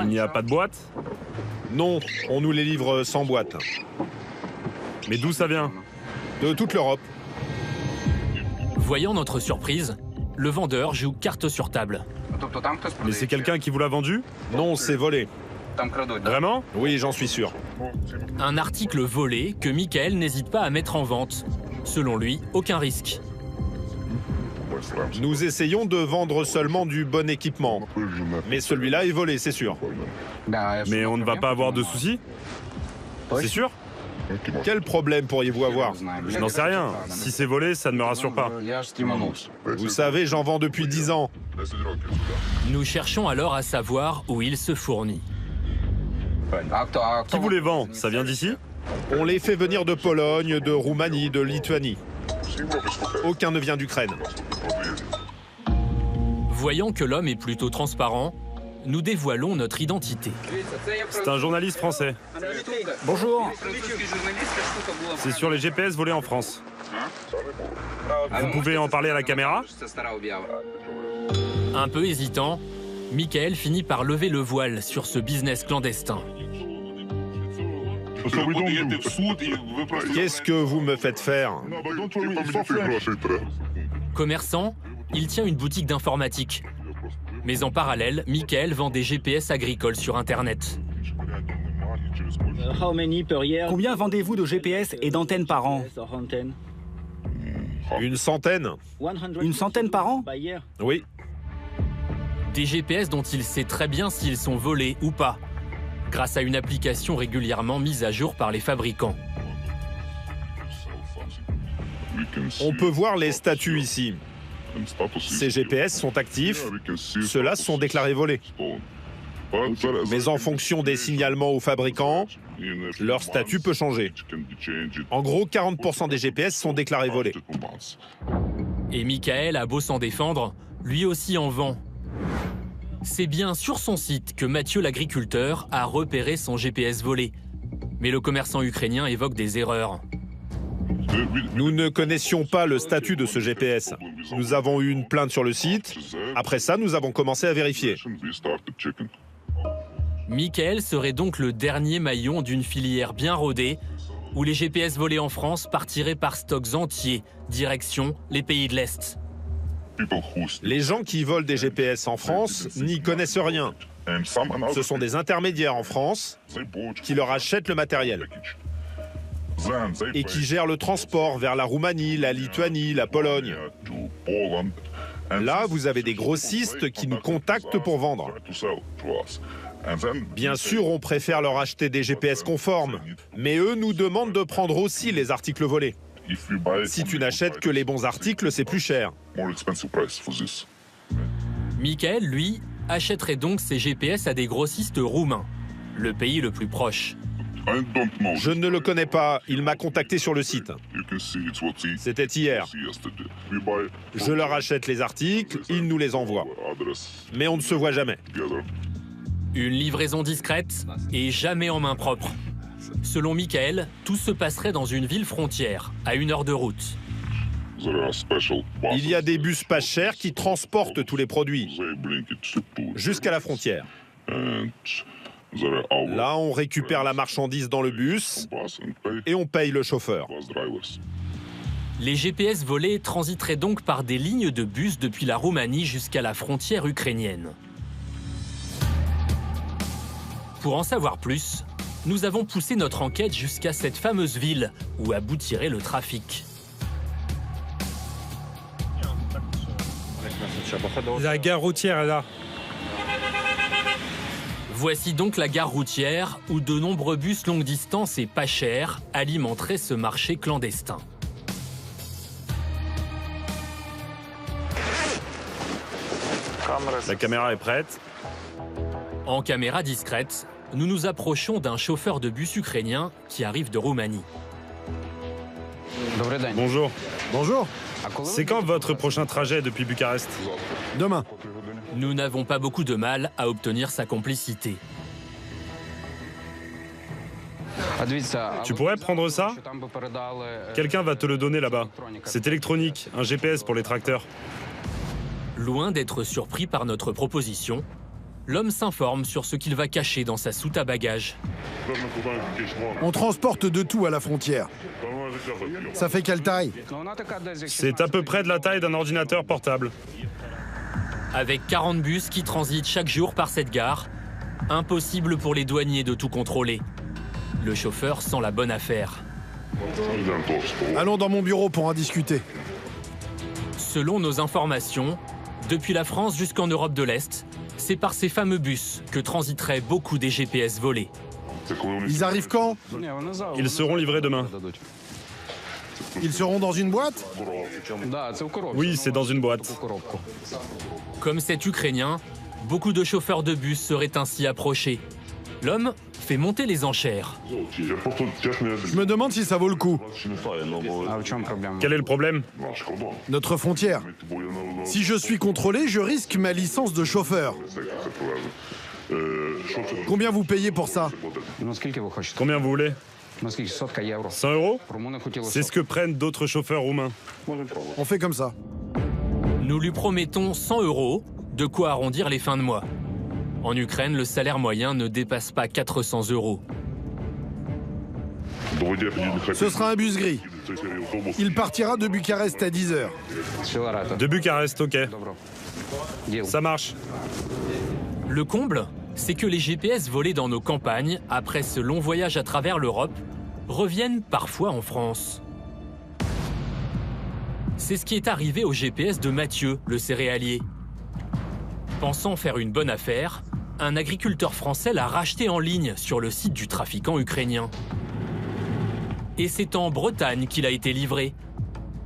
Il n'y a pas de boîte? Non, on nous les livre sans boîte. Mais d'où ça vient? De toute l'Europe. Voyant notre surprise, le vendeur joue carte sur table. Mais c'est quelqu'un qui vous l'a vendu? Non, c'est volé. Vraiment? Oui, j'en suis sûr. Un article volé que Michael n'hésite pas à mettre en vente. Selon lui, aucun risque. Nous essayons de vendre seulement du bon équipement. Mais celui-là est volé, c'est sûr. Mais on ne va pas avoir de soucis? C'est sûr? Quel problème pourriez-vous avoir? Je n'en sais rien. Si c'est volé, ça ne me rassure pas. Vous savez, j'en vends depuis 10 ans. Nous cherchons alors à savoir où il se fournit. Qui vous les vend? Ça vient d'ici? On les fait venir de Pologne, de Roumanie, de Lituanie. Aucun ne vient d'Ukraine. Voyant que l'homme est plutôt transparent, nous dévoilons notre identité. C'est un journaliste français. Bonjour. C'est sur les GPS volés en France. Vous pouvez en parler à la caméra? Un peu hésitant, Michael finit par lever le voile sur ce business clandestin. Qu'est-ce que vous me faites faire? Commerçant, il tient une boutique d'informatique. Mais en parallèle, Michael vend des GPS agricoles sur Internet. Combien vendez-vous de GPS et d'antennes par an? Une centaine. Une centaine par an? Oui. Des GPS dont il sait très bien s'ils sont volés ou pas, grâce à une application régulièrement mise à jour par les fabricants. On peut voir les statuts ici. Ces GPS sont actifs, ceux-là sont déclarés volés. Mais en fonction des signalements aux fabricants, leur statut peut changer. En gros, 40% des GPS sont déclarés volés. Et Michael a beau s'en défendre, lui aussi en vend. C'est bien sur son site que Mathieu l'agriculteur a repéré son GPS volé. Mais le commerçant ukrainien évoque des erreurs. Nous ne connaissions pas le statut de ce GPS. Nous avons eu une plainte sur le site. Après ça, nous avons commencé à vérifier. Michael serait donc le dernier maillon d'une filière bien rodée, où les GPS volés en France partiraient par stocks entiers, direction les pays de l'Est. Les gens qui volent des GPS en France n'y connaissent rien. Ce sont des intermédiaires en France qui leur achètent le matériel et qui gèrent le transport vers la Roumanie, la Lituanie, la Pologne. Là, vous avez des grossistes qui nous contactent pour vendre. Bien sûr, on préfère leur acheter des GPS conformes, mais eux nous demandent de prendre aussi les articles volés. Si tu n'achètes que les bons articles, c'est plus cher. Michael, lui, achèterait donc ses GPS à des grossistes roumains, le pays le plus proche. Je ne le connais pas, il m'a contacté sur le site. C'était hier. Je leur achète les articles, ils nous les envoient. Mais on ne se voit jamais. Une livraison discrète et jamais en main propre. Selon Michael, tout se passerait dans une ville frontière, à 1 heure de route. Il y a des bus pas chers qui transportent tous les produits jusqu'à la frontière. Là, on récupère la marchandise dans le bus et on paye le chauffeur. Les GPS volés transiteraient donc par des lignes de bus depuis la Roumanie jusqu'à la frontière ukrainienne. Pour en savoir plus, nous avons poussé notre enquête jusqu'à cette fameuse ville où aboutirait le trafic. La gare routière est là. Voici donc la gare routière où de nombreux bus longue distance et pas chers alimenteraient ce marché clandestin. La caméra est prête. En caméra discrète, nous nous approchons d'un chauffeur de bus ukrainien qui arrive de Roumanie. Bonjour. Bonjour. C'est quand votre prochain trajet depuis Bucarest? Demain. Nous n'avons pas beaucoup de mal à obtenir sa complicité. Tu pourrais prendre ça? Quelqu'un va te le donner là-bas. C'est électronique, un GPS pour les tracteurs. Loin d'être surpris par notre proposition, l'homme s'informe sur ce qu'il va cacher dans sa soute à bagages. On transporte de tout à la frontière. Ça fait quelle taille? C'est à peu près de la taille d'un ordinateur portable. Avec 40 bus qui transitent chaque jour par cette gare, impossible pour les douaniers de tout contrôler. Le chauffeur sent la bonne affaire. Allons dans mon bureau pour en discuter. Selon nos informations, depuis la France jusqu'en Europe de l'Est, c'est par ces fameux bus que transiteraient beaucoup des GPS volés. Ils arrivent quand? Ils seront livrés demain. Ils seront dans une boîte? Oui, c'est dans une boîte. Comme cet Ukrainien, beaucoup de chauffeurs de bus seraient ainsi approchés. L'homme fait monter les enchères. Je me demande si ça vaut le coup. Quel est le problème? Notre frontière. Si je suis contrôlé, je risque ma licence de chauffeur. Combien vous payez pour ça? Combien vous voulez? 100 euros? C'est ce que prennent d'autres chauffeurs roumains. On fait comme ça. Nous lui promettons 100 euros, de quoi arrondir les fins de mois. En Ukraine, le salaire moyen ne dépasse pas 400 euros. Ce sera un bus gris. Il partira de Bucarest à 10h. De Bucarest, ok. Ça marche. Le comble, c'est que les GPS volés dans nos campagnes, après ce long voyage à travers l'Europe, reviennent parfois en France. C'est ce qui est arrivé au GPS de Mathieu, le céréalier. Pensant faire une bonne affaire, un agriculteur français l'a racheté en ligne sur le site du trafiquant ukrainien. Et c'est en Bretagne qu'il a été livré,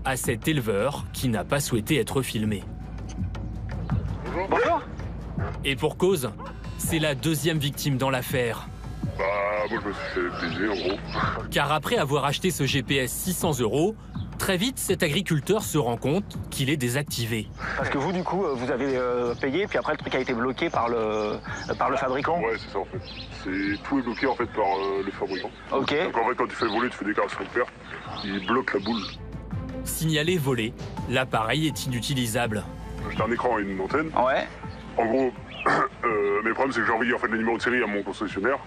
à cet éleveur qui n'a pas souhaité être filmé. Bonjour. Et pour cause, c'est la deuxième victime dans l'affaire. Bah, moi je me suis fait baiser en gros. Car après avoir acheté ce GPS 600 euros, très vite cet agriculteur se rend compte qu'il est désactivé. Parce que vous, du coup, vous avez payé, puis après le truc a été bloqué par le fabricant. Ouais, c'est ça en fait. Tout est bloqué en fait par le fabricant. Ok. Donc en fait, quand tu fais voler, tu fais déclaration de perte, il bloque la boule. Signalé volé, l'appareil est inutilisable. J'ai un écran et une antenne. Ouais. En gros, mais le problème c'est que j'ai envoyé en fait le numéro de série à mon concessionnaire.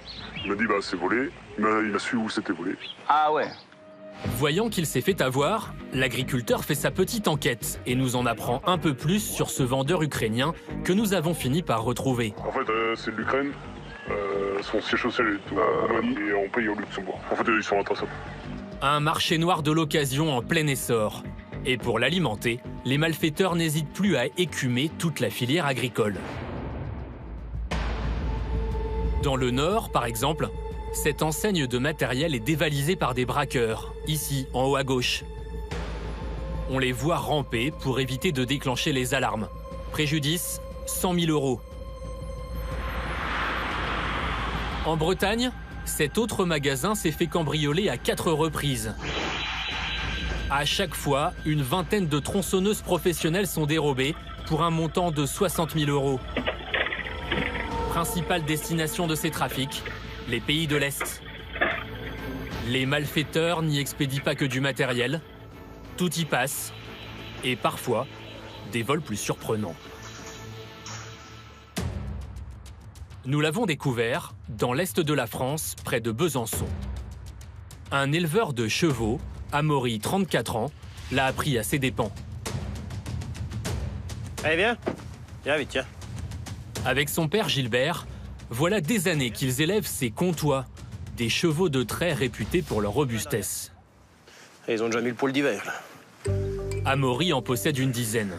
Il m'a dit bah c'est volé. Il m'a su où c'était volé. Ah ouais. Voyant qu'il s'est fait avoir, l'agriculteur fait sa petite enquête et nous en apprend un peu plus sur ce vendeur ukrainien que nous avons fini par retrouver. En fait, c'est de l'Ukraine. Son siège social est en Roumanie et on paye au Luxembourg. En fait, ils sont intraçables. Un marché noir de l'occasion en plein essor. Et pour l'alimenter, les malfaiteurs n'hésitent plus à écumer toute la filière agricole. Dans le Nord, par exemple, cette enseigne de matériel est dévalisée par des braqueurs, ici, en haut à gauche. On les voit ramper pour éviter de déclencher les alarmes. Préjudice, 100 000 euros. En Bretagne, cet autre magasin s'est fait cambrioler à 4 reprises. À chaque fois, une vingtaine de tronçonneuses professionnelles sont dérobées pour un montant de 60 000 euros. Principale destination de ces trafics, les pays de l'Est. Les malfaiteurs n'y expédient pas que du matériel, tout y passe, et parfois, des vols plus surprenants. Nous l'avons découvert dans l'Est de la France, près de Besançon. Un éleveur de chevaux, Amaury, 34 ans, l'a appris à ses dépens. Allez, viens. Viens vite, tiens. Avec son père Gilbert, voilà des années qu'ils élèvent ces comtois, des chevaux de trait réputés pour leur robustesse. Ils ont déjà mis le poil d'hiver, là. Amaury en possède une dizaine.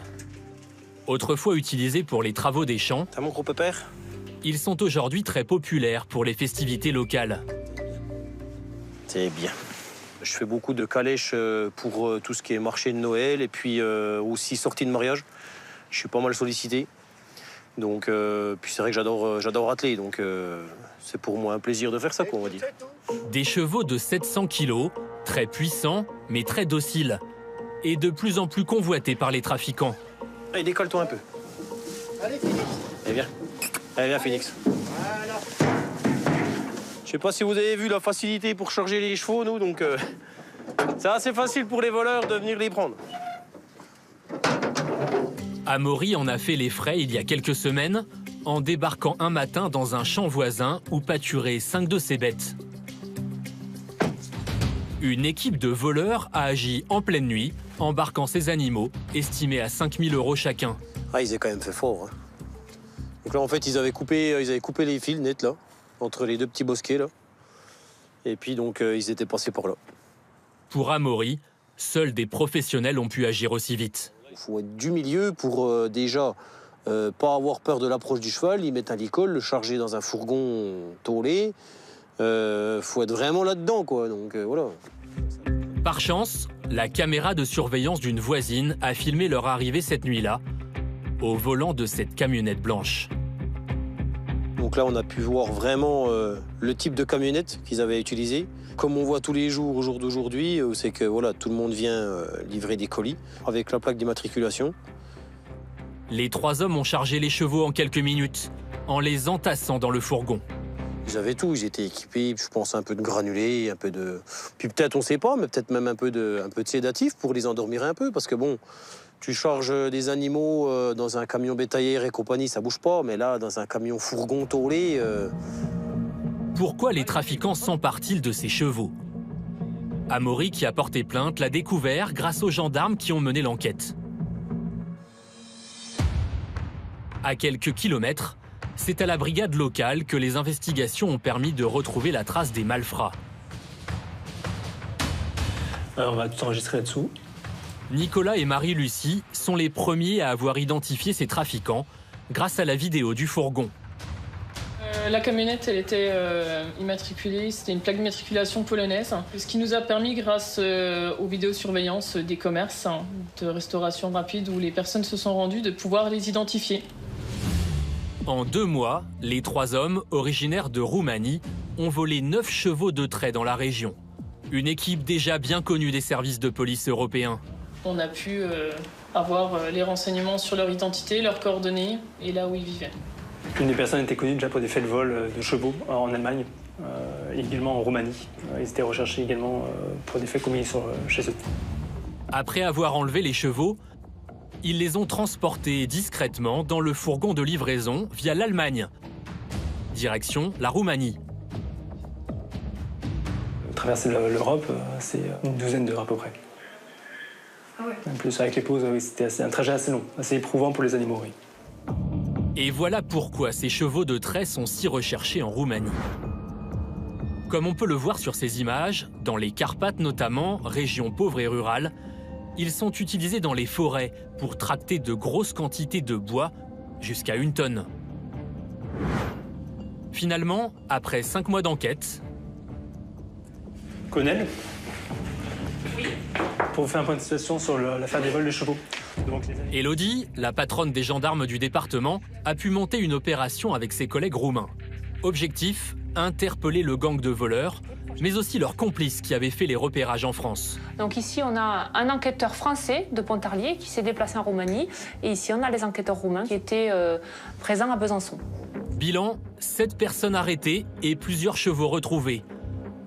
Autrefois utilisés pour les travaux des champs, t'as mon gros pépère ? Ils sont aujourd'hui très populaires pour les festivités locales. C'est bien. Je fais beaucoup de calèches pour tout ce qui est marché de Noël et puis aussi sortie de mariage. Je suis pas mal sollicité. Donc, puis c'est vrai que j'adore atteler, donc c'est pour moi un plaisir de faire ça, quoi, on va dire. Des chevaux de 700 kilos, très puissants, mais très dociles, et de plus en plus convoités par les trafiquants. Allez, décolle-toi un peu. Allez, Phoenix. Allez, viens. Allez, viens, Phoenix. Voilà. Je sais pas si vous avez vu la facilité pour charger les chevaux, nous, donc c'est assez facile pour les voleurs de venir les prendre. Amaury en a fait les frais il y a quelques semaines, en débarquant un matin dans un champ voisin où pâturaient 5 de ses bêtes. Une équipe de voleurs a agi en pleine nuit, embarquant ces animaux, estimés à 5 000 euros chacun. Ah, ils avaient quand même fait fort, hein. Donc là, en fait, ils avaient coupé les fils nets, là, entre les deux petits bosquets, là. Et puis, donc, ils étaient passés par là. Pour Amaury, seuls des professionnels ont pu agir aussi vite. Il faut être du milieu pour déjà pas avoir peur de l'approche du cheval, y mettre à l'école, le charger dans un fourgon tôlé. Faut être vraiment là-dedans, quoi. Donc voilà. Par chance, la caméra de surveillance d'une voisine a filmé leur arrivée cette nuit-là, au volant de cette camionnette blanche. Donc là, on a pu voir vraiment le type de camionnette qu'ils avaient utilisé. Comme on voit tous les jours au jour d'aujourd'hui, c'est que voilà, tout le monde vient livrer des colis avec la plaque d'immatriculation. Les 3 hommes ont chargé les chevaux en quelques minutes, en les entassant dans le fourgon. Ils avaient tout, ils étaient équipés, je pense, un peu de granulés, un peu de... Puis peut-être, on ne sait pas, mais peut-être même un peu de sédatif pour les endormir un peu, parce que bon, tu charges des animaux dans un camion bétaillère et compagnie, ça bouge pas, mais là, dans un camion fourgon tôlé... Pourquoi les trafiquants s'emparent-ils de ces chevaux? Amaury, qui a porté plainte, l'a découvert grâce aux gendarmes qui ont mené l'enquête. À quelques kilomètres, c'est à la brigade locale que les investigations ont permis de retrouver la trace des malfrats. Alors on va tout enregistrer là-dessous. Nicolas et Marie-Lucie sont les premiers à avoir identifié ces trafiquants grâce à la vidéo du fourgon. La camionnette, elle était immatriculée, c'était une plaque d'immatriculation polonaise, ce qui nous a permis, grâce aux vidéosurveillances des commerces de restauration rapide où les personnes se sont rendues, de pouvoir les identifier. En 2 mois, les 3 hommes, originaires de Roumanie, ont volé 9 chevaux de trait dans la région. Une équipe déjà bien connue des services de police européens. On a pu avoir les renseignements sur leur identité, leurs coordonnées et là où ils vivaient. Une des personnes était connue déjà pour des faits de vol de chevaux en Allemagne et également en Roumanie. Ils étaient recherchés également pour des faits commis chez eux. Après avoir enlevé les chevaux, ils les ont transportés discrètement dans le fourgon de livraison via l'Allemagne. Direction la Roumanie. Traverser l'Europe, c'est une douzaine d'heures à peu près. Ah ouais. En plus, avec les pauses, oui, c'était un trajet assez long, assez éprouvant pour les animaux. Oui. Et voilà pourquoi ces chevaux de trait sont si recherchés en Roumanie. Comme on peut le voir sur ces images, dans les Carpates notamment, région pauvre et rurale, ils sont utilisés dans les forêts pour tracter de grosses quantités de bois, jusqu'à 1 tonne. Finalement, après 5 mois d'enquête... Colonel, pour vous faire un point de situation sur l'affaire des vols de chevaux. Élodie, la patronne des gendarmes du département, a pu monter une opération avec ses collègues roumains. Objectif, interpeller le gang de voleurs, mais aussi leurs complices qui avaient fait les repérages en France. Donc ici, on a un enquêteur français de Pontarlier qui s'est déplacé en Roumanie. Et ici, on a les enquêteurs roumains qui étaient présents à Besançon. Bilan, 7 personnes arrêtées et plusieurs chevaux retrouvés.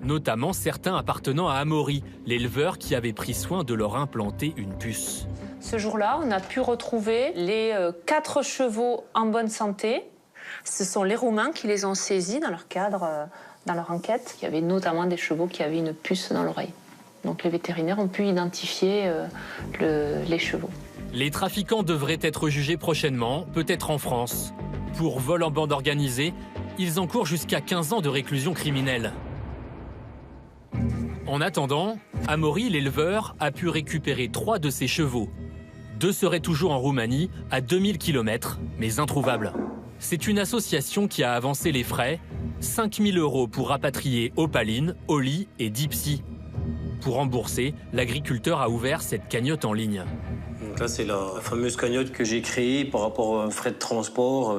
Notamment certains appartenant à Amaury, l'éleveur qui avait pris soin de leur implanter une puce. Ce jour-là, on a pu retrouver les 4 chevaux en bonne santé. Ce sont les Roumains qui les ont saisis dans leur cadre, dans leur enquête. Il y avait notamment des chevaux qui avaient une puce dans l'oreille. Donc les vétérinaires ont pu identifier les chevaux. Les trafiquants devraient être jugés prochainement, peut-être en France. Pour vol en bande organisée, ils encourent jusqu'à 15 ans de réclusion criminelle. En attendant, Amaury, l'éleveur, a pu récupérer 3 de ses chevaux. 2 seraient toujours en Roumanie, à 2000 km, mais introuvables. C'est une association qui a avancé les frais, 5000 € pour rapatrier Opaline, Oli et Dipsy. Pour rembourser, l'agriculteur a ouvert cette cagnotte en ligne. Donc là, c'est la fameuse cagnotte que j'ai créée par rapport aux frais de transport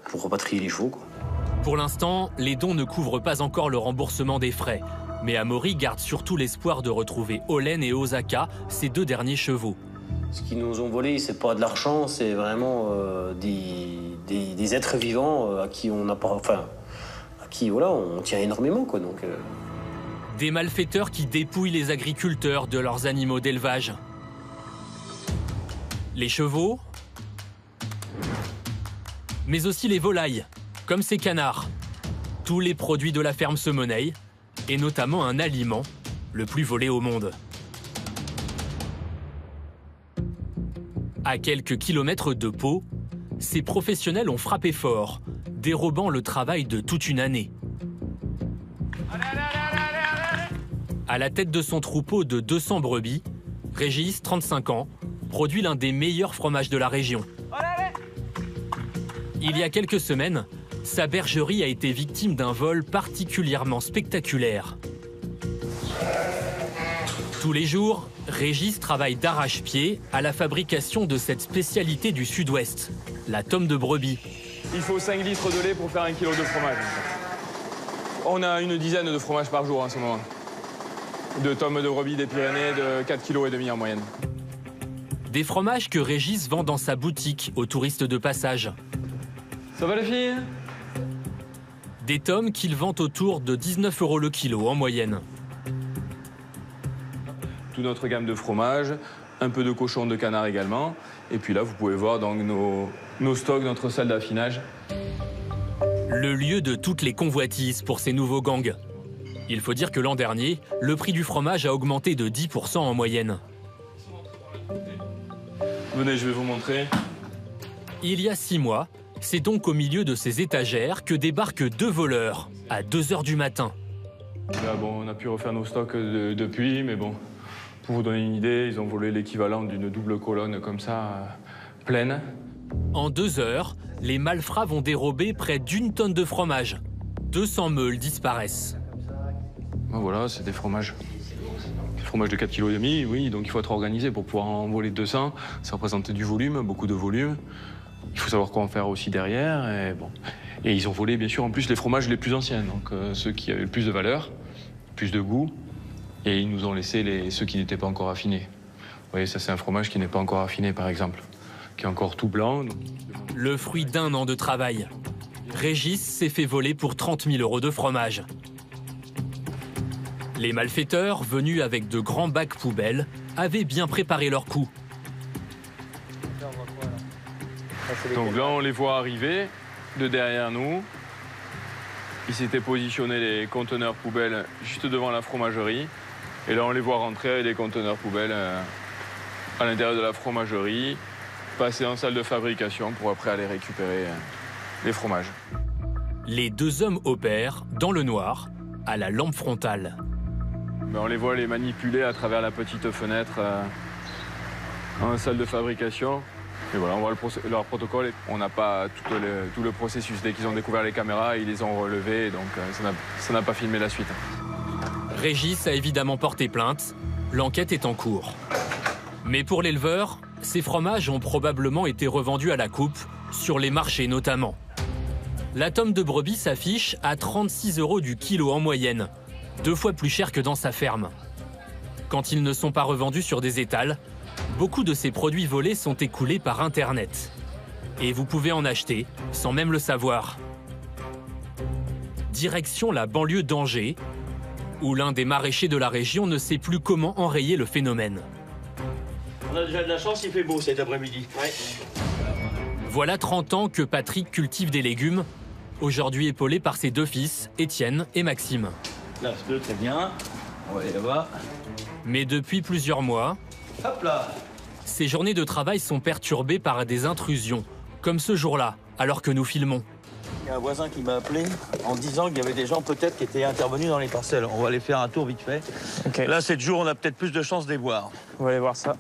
pour rapatrier les chevaux, quoi. Pour l'instant, les dons ne couvrent pas encore le remboursement des frais. Mais Amaury garde surtout l'espoir de retrouver Olen et Osaka, ses 2 derniers chevaux. Ce qu'ils nous ont volé, c'est pas de l'argent, c'est vraiment des êtres vivants à qui on n'a pas, enfin, à qui voilà, on tient énormément, quoi. Donc. Des malfaiteurs qui dépouillent les agriculteurs de leurs animaux d'élevage. Les chevaux, mais aussi les volailles, comme ces canards. Tous les produits de la ferme se monnaient, et notamment un aliment, le plus volé au monde. À quelques kilomètres de Pau, ces professionnels ont frappé fort, dérobant le travail de toute une année. À la tête de son troupeau de 200 brebis, Régis, 35 ans, produit l'un des meilleurs fromages de la région. Il y a quelques semaines, sa bergerie a été victime d'un vol particulièrement spectaculaire. Tous les jours, Régis travaille d'arrache-pied à la fabrication de cette spécialité du Sud-Ouest, la tome de brebis. Il faut 5 litres de lait pour faire 1 kilo de fromage. On a une dizaine de fromages par jour en ce moment. De tomes de brebis des Pyrénées de 4,5 kg en moyenne. Des fromages que Régis vend dans sa boutique aux touristes de passage. Ça va les filles? Des tomes qu'il vend autour de 19 € le kilo en moyenne. Toute notre gamme de fromages, un peu de cochon, de canard également. Et puis là, vous pouvez voir donc nos stocks, notre salle d'affinage. Le lieu de toutes les convoitises pour ces nouveaux gangs. Il faut dire que l'an dernier, le prix du fromage a augmenté de 10% en moyenne. Venez, je vais vous montrer. Il y a 6 mois, c'est donc au milieu de ces étagères que débarquent 2 voleurs, à 2 h du matin. Là, bon, on a pu refaire nos stocks depuis, mais bon, pour vous donner une idée, ils ont volé l'équivalent d'une double colonne comme ça, pleine. En 2 heures, les malfrats vont dérober près d'1 tonne de fromage. 200 meules disparaissent. Ben voilà, c'est des fromages. Des fromages de 4,5 kg, oui, donc il faut être organisé pour pouvoir en voler 200. Ça représente du volume, beaucoup de volume. Il faut savoir quoi en faire aussi derrière. Et, bon. Et ils ont volé, bien sûr, en plus les fromages les plus anciens, donc ceux qui avaient le plus de valeur, plus de goût. Et ils nous ont laissé ceux qui n'étaient pas encore affinés. Vous voyez, ça c'est un fromage qui n'est pas encore affiné, par exemple, qui est encore tout blanc. Donc... Le fruit d'1 an de travail. Régis s'est fait voler pour 30 000 € de fromage. Les malfaiteurs, venus avec de grands bacs poubelles, avaient bien préparé leur coup. Donc là, on les voit arriver de derrière nous. Ils s'étaient positionnés les conteneurs poubelles juste devant la fromagerie. Et là, on les voit rentrer avec les conteneurs poubelles à l'intérieur de la fromagerie, passer en salle de fabrication pour après aller récupérer les fromages. Les 2 hommes opèrent dans le noir, à la lampe frontale. Ben, on les voit les manipuler à travers la petite fenêtre en salle de fabrication. Et voilà, on voit leur protocole. On n'a pas tout le processus. Dès qu'ils ont découvert les caméras, ils les ont relevés, donc ça n'a pas filmé la suite. Régis a évidemment porté plainte. L'enquête est en cours. Mais pour l'éleveur, ces fromages ont probablement été revendus à la coupe, sur les marchés notamment. La tome de brebis s'affiche à 36 € du kilo en moyenne, 2 fois plus cher que dans sa ferme. Quand ils ne sont pas revendus sur des étals, beaucoup de ces produits volés sont écoulés par Internet. Et vous pouvez en acheter sans même le savoir. Direction la banlieue d'Angers, où l'un des maraîchers de la région ne sait plus comment enrayer le phénomène. On a déjà de la chance, il fait beau cet après-midi. Ouais. Voilà 30 ans que Patrick cultive des légumes, aujourd'hui épaulé par ses 2 fils, Étienne et Maxime. Là, c'est très bien. On va aller là-bas. Mais depuis plusieurs mois, hop là, ces journées de travail sont perturbées par des intrusions, comme ce jour-là, alors que nous filmons. Il y a un voisin qui m'a appelé en disant qu'il y avait des gens peut-être qui étaient intervenus dans les parcelles. On va aller faire un tour vite fait. Okay. Là, 7 jours, on a peut-être plus de chances de les voir. On va aller voir ça.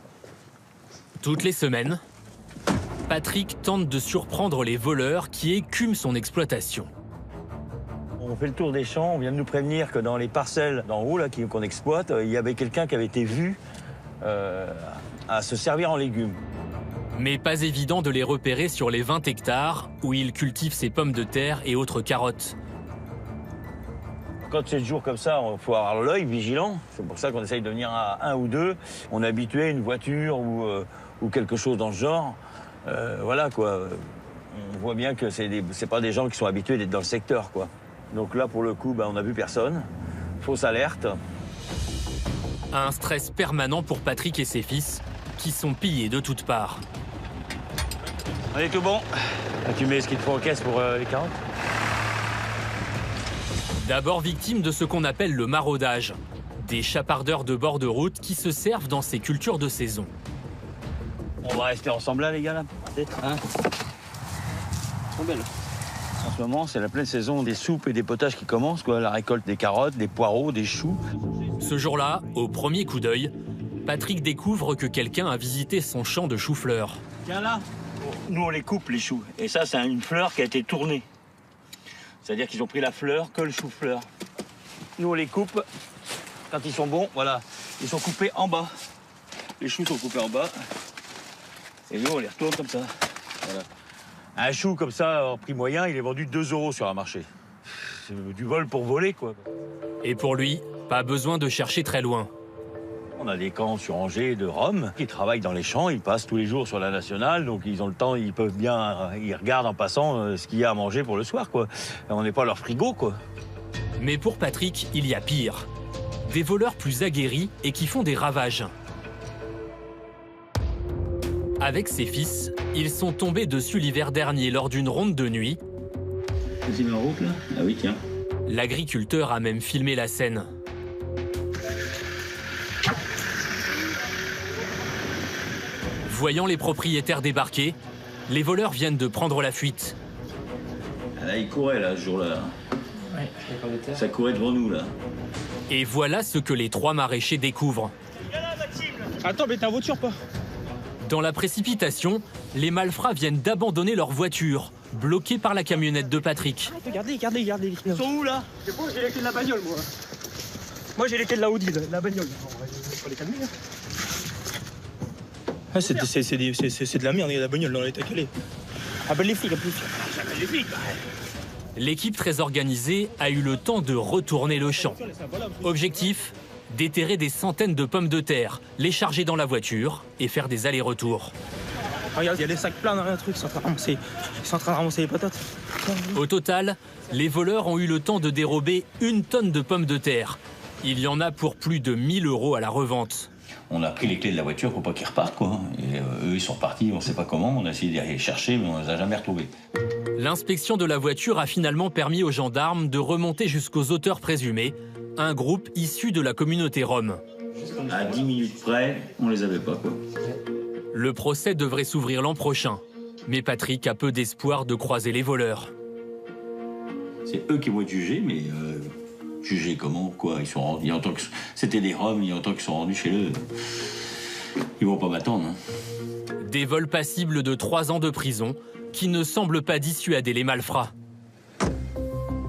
Toutes les semaines, Patrick tente de surprendre les voleurs qui écument son exploitation. On fait le tour des champs, on vient de nous prévenir que dans les parcelles d'en haut qu'on exploite, il y avait quelqu'un qui avait été vu à se servir en légumes. Mais pas évident de les repérer sur les 20 hectares où il cultive ses pommes de terre et autres carottes. Quand c'est le jour comme ça, il faut avoir l'œil vigilant. C'est pour ça qu'on essaye de venir à 1 ou 2. On est habitué à une voiture ou quelque chose dans ce genre. Voilà quoi. On voit bien que c'est pas des gens qui sont habitués d'être dans le secteur quoi. Donc là pour le coup, on n'a vu personne. Fausse alerte. Un stress permanent pour Patrick et ses fils, qui sont pillés de toutes parts. On est tout bon. Là, tu mets ce qu'il te faut en caisse pour les carottes. D'abord victime de ce qu'on appelle le maraudage, des chapardeurs de bord de route qui se servent dans ces cultures de saison. On va rester ensemble là, les gars, là, peut-être, hein? Elles sont belles. En ce moment, c'est la pleine saison des soupes et des potages qui commencent, quoi. La récolte des carottes, des poireaux, des choux. Ce jour-là, au premier coup d'œil, Patrick découvre que quelqu'un a visité son champ de choux-fleurs. Tiens là, nous on les coupe les choux. Et ça, c'est une fleur qui a été tournée. C'est-à-dire qu'ils ont pris la fleur que le chou-fleur. Nous on les coupe, quand ils sont bons, voilà. Ils sont coupés en bas. Les choux sont coupés en bas. Et nous on les retourne comme ça. Voilà. Un chou comme ça, en prix moyen, il est vendu 2 € sur un marché. C'est du vol pour voler, quoi. Et pour lui, pas besoin de chercher très loin. On a des camps sur Angers de Rome qui travaillent dans les champs, ils passent tous les jours sur la nationale, donc ils ont le temps, ils peuvent bien, ils regardent en passant ce qu'il y a à manger pour le soir, quoi. On n'est pas leur frigo, quoi. Mais pour Patrick, il y a pire. Des voleurs plus aguerris et qui font des ravages. Avec ses fils, ils sont tombés dessus l'hiver dernier lors d'une ronde de nuit. C'est en route, là? Ah oui, tiens. L'agriculteur a même filmé la scène. Voyant les propriétaires débarquer, les voleurs viennent de prendre la fuite. Là, il courait, là, ce jour-là. Ouais, ça courait devant nous, là. Et voilà ce que les 3 maraîchers découvrent. Attends, mais t'es en voiture, pas? Dans la précipitation, les malfrats viennent d'abandonner leur voiture, bloquée par la camionnette de Patrick. Regardez. Ils sont où, là? C'est bon, j'ai les clés de la bagnole, moi. Moi, j'ai les clés de la Audi, de la bagnole. On va les calmer, là. Ah, c'est de la merde, il y a la bagnole dans l'état qu'elle est. Appelle les flics, J'appelle les flics. L'équipe très organisée a eu le temps de retourner le champ. Objectif, déterrer des centaines de pommes de terre, les charger dans la voiture et faire des allers-retours. Regarde, il y a des sacs pleins dans un truc, ils sont en train de ramasser les patates. Au total, les voleurs ont eu le temps de dérober 1 tonne de pommes de terre. Il y en a pour plus de 1 000 € à la revente. On a pris les clés de la voiture pour pas qu'ils repartent, quoi. Et eux, ils sont repartis, on sait pas comment. On a essayé d'aller les chercher, mais on les a jamais retrouvés. L'inspection de la voiture a finalement permis aux gendarmes de remonter jusqu'aux auteurs présumés, un groupe issu de la communauté Rome. À 10 minutes près, on les avait pas, quoi. Le procès devrait s'ouvrir l'an prochain, mais Patrick a peu d'espoir de croiser les voleurs. C'est eux qui vont être jugés, mais jugés comment, quoi? Ils sont rendus, en tant que c'était des Roms, en tant qu'ils sont rendus chez eux, ils vont pas m'attendre. Hein. Des vols passibles de 3 ans de prison qui ne semblent pas dissuader les malfrats.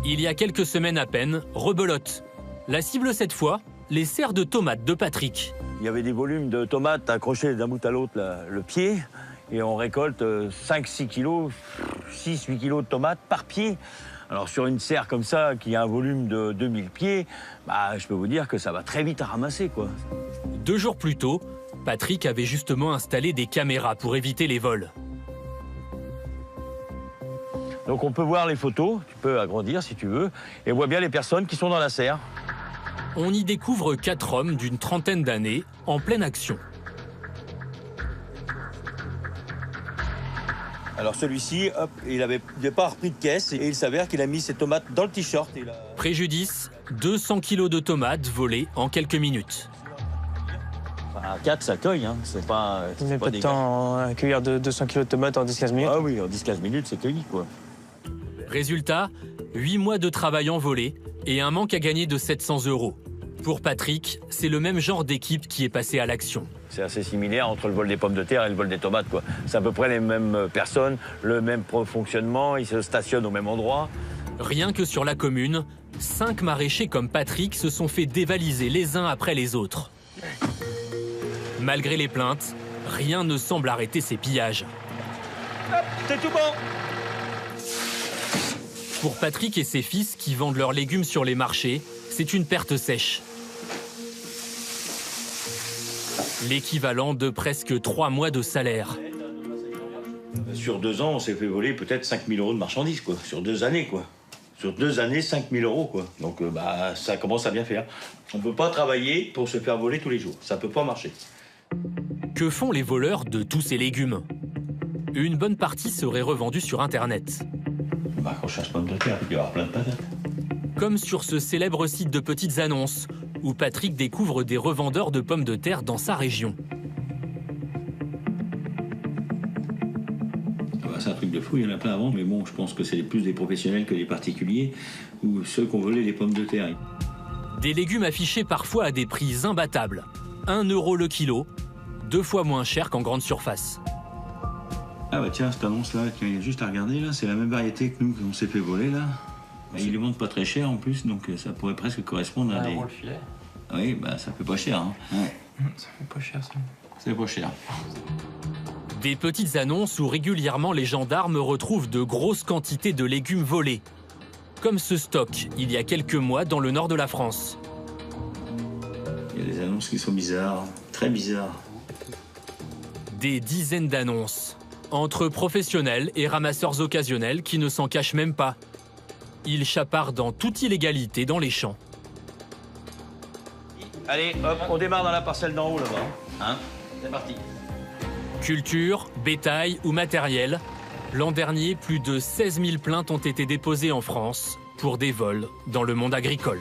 Il y a quelques semaines à peine, rebelote. La cible cette fois, les serres de tomates de Patrick. Il y avait des volumes de tomates accrochés d'un bout à l'autre, le pied, et on récolte 5-6 kilos, 6-8 kilos de tomates par pied. Alors sur une serre comme ça, qui a un volume de 2000 pieds, bah, je peux vous dire que ça va très vite à ramasser, quoi. 2 jours plus tôt, Patrick avait justement installé des caméras pour éviter les vols. Donc on peut voir les photos, tu peux agrandir si tu veux, et on voit bien les personnes qui sont dans la serre. On y découvre 4 hommes d'une trentaine d'années en pleine action. Alors celui-ci, hop, il n'avait pas repris de caisse et il s'avère qu'il a mis ses tomates dans le t-shirt. Préjudice, 200 kilos de tomates volées en quelques minutes. À 4, ça cueille, hein. C'est pas. Il met pas de temps à cueillir 200 kilos de tomates en 10-15 minutes. Ah oui, en 10-15 minutes, c'est cueilli, quoi. Résultat, 8 mois de travail envolé et un manque à gagner de 700 €. Pour Patrick, c'est le même genre d'équipe qui est passé à l'action. C'est assez similaire entre le vol des pommes de terre et le vol des tomates, quoi. C'est à peu près les mêmes personnes, le même fonctionnement, ils se stationnent au même endroit. Rien que sur la commune, 5 maraîchers comme Patrick se sont fait dévaliser les uns après les autres. Malgré les plaintes, rien ne semble arrêter ces pillages. Hop, c'est tout bon. Pour Patrick et ses fils qui vendent leurs légumes sur les marchés, c'est une perte sèche. L'équivalent de presque 3 mois de salaire. Sur 2 ans, on s'est fait voler peut-être 5 000 € de marchandises, quoi. Sur 2 années, quoi. Sur 2 années, 5 000 €, quoi. Donc, bah, ça commence à bien faire. On ne peut pas travailler pour se faire voler tous les jours. Ça ne peut pas marcher. Que font les voleurs de tous ces légumes? Une bonne partie serait revendue sur Internet. Bah, quand je cherche pommes de terre, il peut y avoir plein de patates. Comme sur ce célèbre site de petites annonces, où Patrick découvre des revendeurs de pommes de terre dans sa région. C'est un truc de fou, il y en a plein avant, mais bon, je pense que c'est plus des professionnels que des particuliers, ou ceux qui ont volé les pommes de terre. Des légumes affichés parfois à des prix imbattables. 1 € le kilo, 2 fois moins cher qu'en grande surface. Ah bah tiens, cette annonce-là, il y a juste à regarder, là, c'est la même variété que nous, qu'on s'est fait voler, là. Et ils les vendent pas très cher en plus, donc ça pourrait presque correspondre à des... le filet. Oui, bah ça fait pas cher, hein. Ouais. Ça fait pas cher, ça. C'est pas cher. Des petites annonces où régulièrement les gendarmes retrouvent de grosses quantités de légumes volés. Comme ce stock, il y a quelques mois dans le nord de la France. Il y a des annonces qui sont bizarres, très bizarres. Des dizaines d'annonces, entre professionnels et ramasseurs occasionnels qui ne s'en cachent même pas. Ils chapardent en toute illégalité dans les champs. Allez, hop, on démarre dans la parcelle d'en haut là-bas. Hein, c'est parti. Culture, bétail ou matériel, l'an dernier, plus de 16 000 plaintes ont été déposées en France pour des vols dans le monde agricole.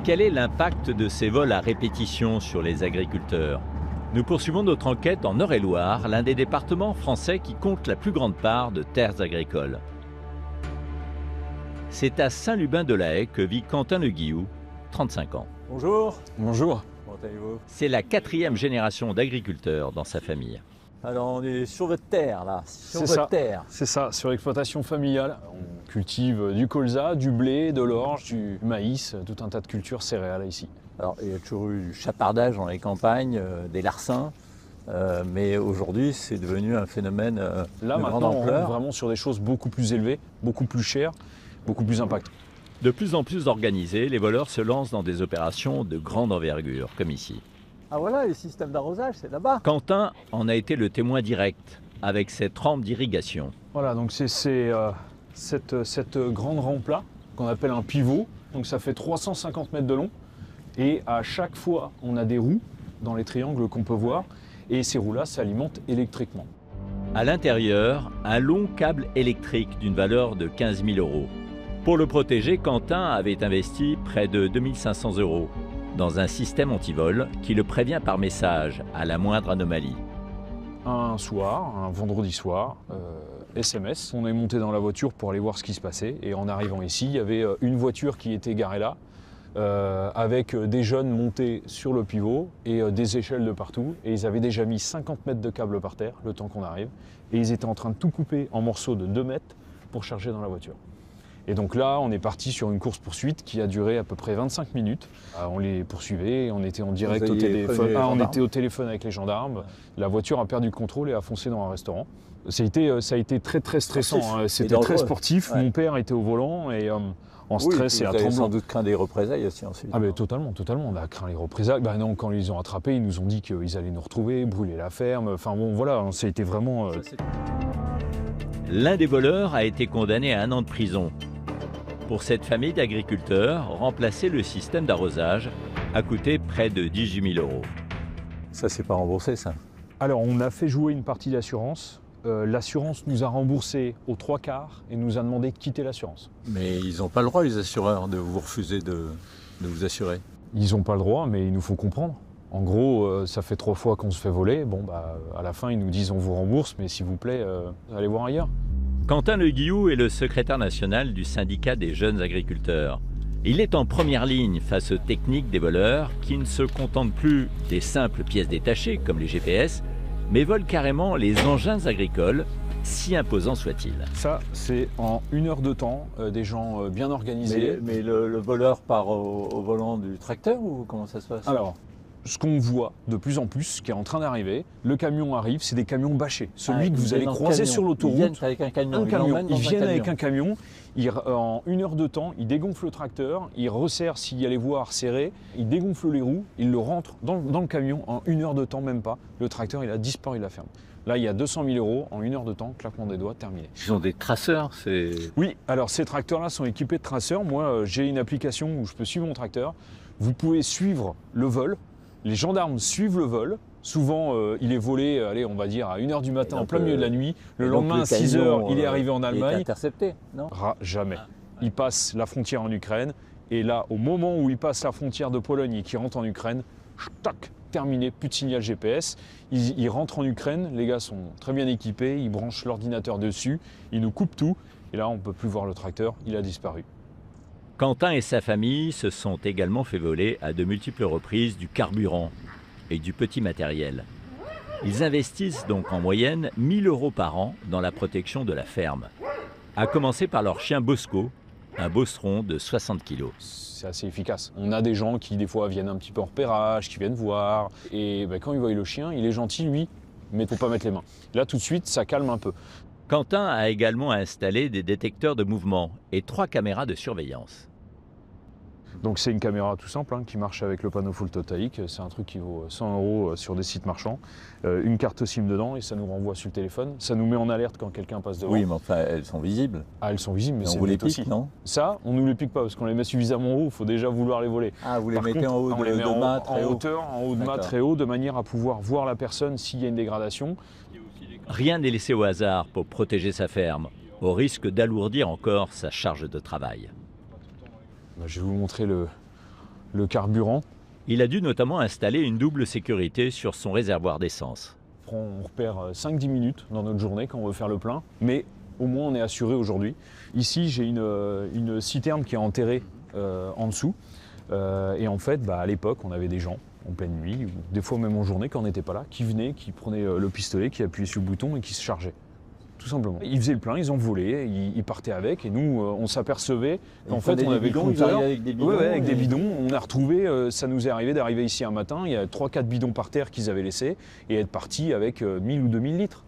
Quel est l'impact de ces vols à répétition sur les agriculteurs? Nous poursuivons notre enquête en Eure-et-Loire, l'un des départements français qui compte la plus grande part de terres agricoles. C'est à Saint-Lubin-de-la-Haye que vit Quentin Le Guillou, 35 ans. Bonjour. Bonjour. Comment allez-vous? C'est la 4e génération d'agriculteurs dans sa famille. Alors on est sur votre terre là, sur votre terre. C'est ça, sur l'exploitation familiale. On cultive du colza, du blé, de l'orge, du maïs, tout un tas de cultures céréales ici. Alors il y a toujours eu du chapardage dans les campagnes, des larcins, mais aujourd'hui c'est devenu un phénomène là, de grande maintenant, ampleur. On est vraiment sur des choses beaucoup plus élevées, beaucoup plus chères, beaucoup plus impactantes. De plus en plus organisés, les voleurs se lancent dans des opérations de grande envergure, comme ici. Ah voilà, les systèmes d'arrosage, c'est là-bas. Quentin en a été le témoin direct avec cette rampe d'irrigation. Voilà, donc c'est cette grande rampe-là qu'on appelle un pivot. Donc ça fait 350 mètres de long. Et à chaque fois, on a des roues dans les triangles qu'on peut voir. Et ces roues-là s'alimentent électriquement. À l'intérieur, un long câble électrique d'une valeur de 15 000 €. Pour le protéger, Quentin avait investi près de 2 500 € dans un système anti-vol qui le prévient par message à la moindre anomalie. Un soir, un vendredi soir, SMS, on est monté dans la voiture pour aller voir ce qui se passait. Et en arrivant ici, il y avait une voiture qui était garée là, avec des jeunes montés sur le pivot et des échelles de partout. Et ils avaient déjà mis 50 mètres de câble par terre, le temps qu'on arrive. Et ils étaient en train de tout couper en morceaux de 2 mètres pour charger dans la voiture. Et donc là, on est parti sur une course-poursuite qui a duré à peu près 25 minutes. On les poursuivait, on était en direct au téléphone. On était au téléphone avec les gendarmes. La voiture a perdu le contrôle et a foncé dans un restaurant. Ça a été très très stressant. C'était très sportif. Ouais. Mon père était au volant et en stress et à tremblant. Vous avez sans doute craint des représailles aussi ensuite. Ah ben totalement. On a craint les représailles. Ben non, quand ils les ont attrapés, ils nous ont dit qu'ils allaient nous retrouver, brûler la ferme. Enfin bon, voilà, ça a été vraiment... L'un des voleurs a été condamné à 1 an de prison. Pour cette famille d'agriculteurs, remplacer le système d'arrosage a coûté près de 18 000 €. Ça, c'est pas remboursé, ça? Alors, on a fait jouer une partie d'assurance. L'assurance nous a remboursé aux 3/4 et nous a demandé de quitter l'assurance. Mais ils n'ont pas le droit, les assureurs, de vous refuser de vous assurer. Ils n'ont pas le droit, mais il nous faut comprendre. En gros, ça fait 3 fois qu'on se fait voler. Bon, bah, à la fin, ils nous disent on vous rembourse, mais s'il vous plaît, allez voir ailleurs. Quentin Le Guillou est le secrétaire national du syndicat des jeunes agriculteurs. Il est en première ligne face aux techniques des voleurs qui ne se contentent plus des simples pièces détachées comme les GPS, mais volent carrément les engins agricoles, si imposants soient-ils. Ça, c'est en 1 heure de temps, des gens bien organisés. Mais le voleur part au volant du tracteur ou comment ça se passe? Alors, ce qu'on voit de plus en plus, ce qui est en train d'arriver, le camion arrive, c'est des camions bâchés. Celui que vous allez croiser sur l'autoroute. Ils viennent avec un camion. Ils viennent avec un camion. En 1 heure de temps, ils dégonflent le tracteur, ils resserrent s'il y a les voies à resserrer, ils dégonflent les roues, ils le rentrent dans le camion en 1 heure de temps, même pas. Le tracteur, il a disparu de la ferme. Là, il y a 200 000 € en 1 heure de temps, claquement des doigts, terminé. Ils ont des traceurs, c'est... Oui, alors ces tracteurs-là sont équipés de traceurs. Moi, j'ai une application où je peux suivre mon tracteur. Vous pouvez suivre le vol. Les gendarmes suivent le vol. Souvent, il est volé, allez, on va dire, à 1 h du matin, en plein milieu de la nuit. Le lendemain, à 6 h, il est arrivé en Allemagne. Il est intercepté, non? Jamais. Il passe la frontière en Ukraine. Et là, au moment où il passe la frontière de Pologne et qu'il rentre en Ukraine, tac, terminé, plus de signal GPS. Ils rentrent en Ukraine, les gars sont très bien équipés, ils branchent l'ordinateur dessus, ils nous coupent tout. Et là, on ne peut plus voir le tracteur, il a disparu. Quentin et sa famille se sont également fait voler à de multiples reprises du carburant et du petit matériel. Ils investissent donc en moyenne 1 000 € par an dans la protection de la ferme. À commencer par leur chien Bosco, un bosseron de 60 kg. C'est assez efficace. On a des gens qui des fois viennent un petit peu en repérage, qui viennent voir, et quand ils voient le chien, il est gentil lui, mais il ne faut pas mettre les mains. Là tout de suite, ça calme un peu. Quentin a également installé des détecteurs de mouvement et 3 caméras de surveillance. Donc c'est une caméra tout simple qui marche avec le panneau photovoltaïque. C'est un truc qui vaut 100 € sur des sites marchands. Une carte SIM dedans et ça nous renvoie sur le téléphone. Ça nous met en alerte quand quelqu'un passe devant. Oui, mais enfin, elles sont visibles. Ah, elles sont visibles, mais on c'est vous les net pique, aussi. Non, ça, on nous les pique pas parce qu'on les met suffisamment haut. Il faut déjà vouloir les voler. Ah, vous les Par mettez contre, en haut on les met de mât, très haut. En haut de mât, très haut, de manière à pouvoir voir la personne s'il y a une dégradation. Rien n'est laissé au hasard pour protéger sa ferme, au risque d'alourdir encore sa charge de travail. Je vais vous montrer le carburant. Il a dû notamment installer une double sécurité sur son réservoir d'essence. On repère 5-10 minutes dans notre journée quand on veut faire le plein, mais au moins on est assuré aujourd'hui. Ici j'ai une citerne qui est enterrée en dessous. Et en fait, à l'époque, on avait des gens en pleine nuit, ou des fois même en journée quand on n'était pas là, qui venaient, qui prenaient le pistolet, qui appuyaient sur le bouton et qui se chargeaient. Tout simplement. Ils faisaient le plein, ils en volaient, ils partaient avec, et nous, on s'apercevait qu'en fait, on avait le compteur. Avec des bidons, avec des bidons. On a retrouvé, ça nous est arrivé d'arriver ici un matin, il y a 3-4 bidons par terre qu'ils avaient laissés, et être partis avec 1000 ou 2000 litres.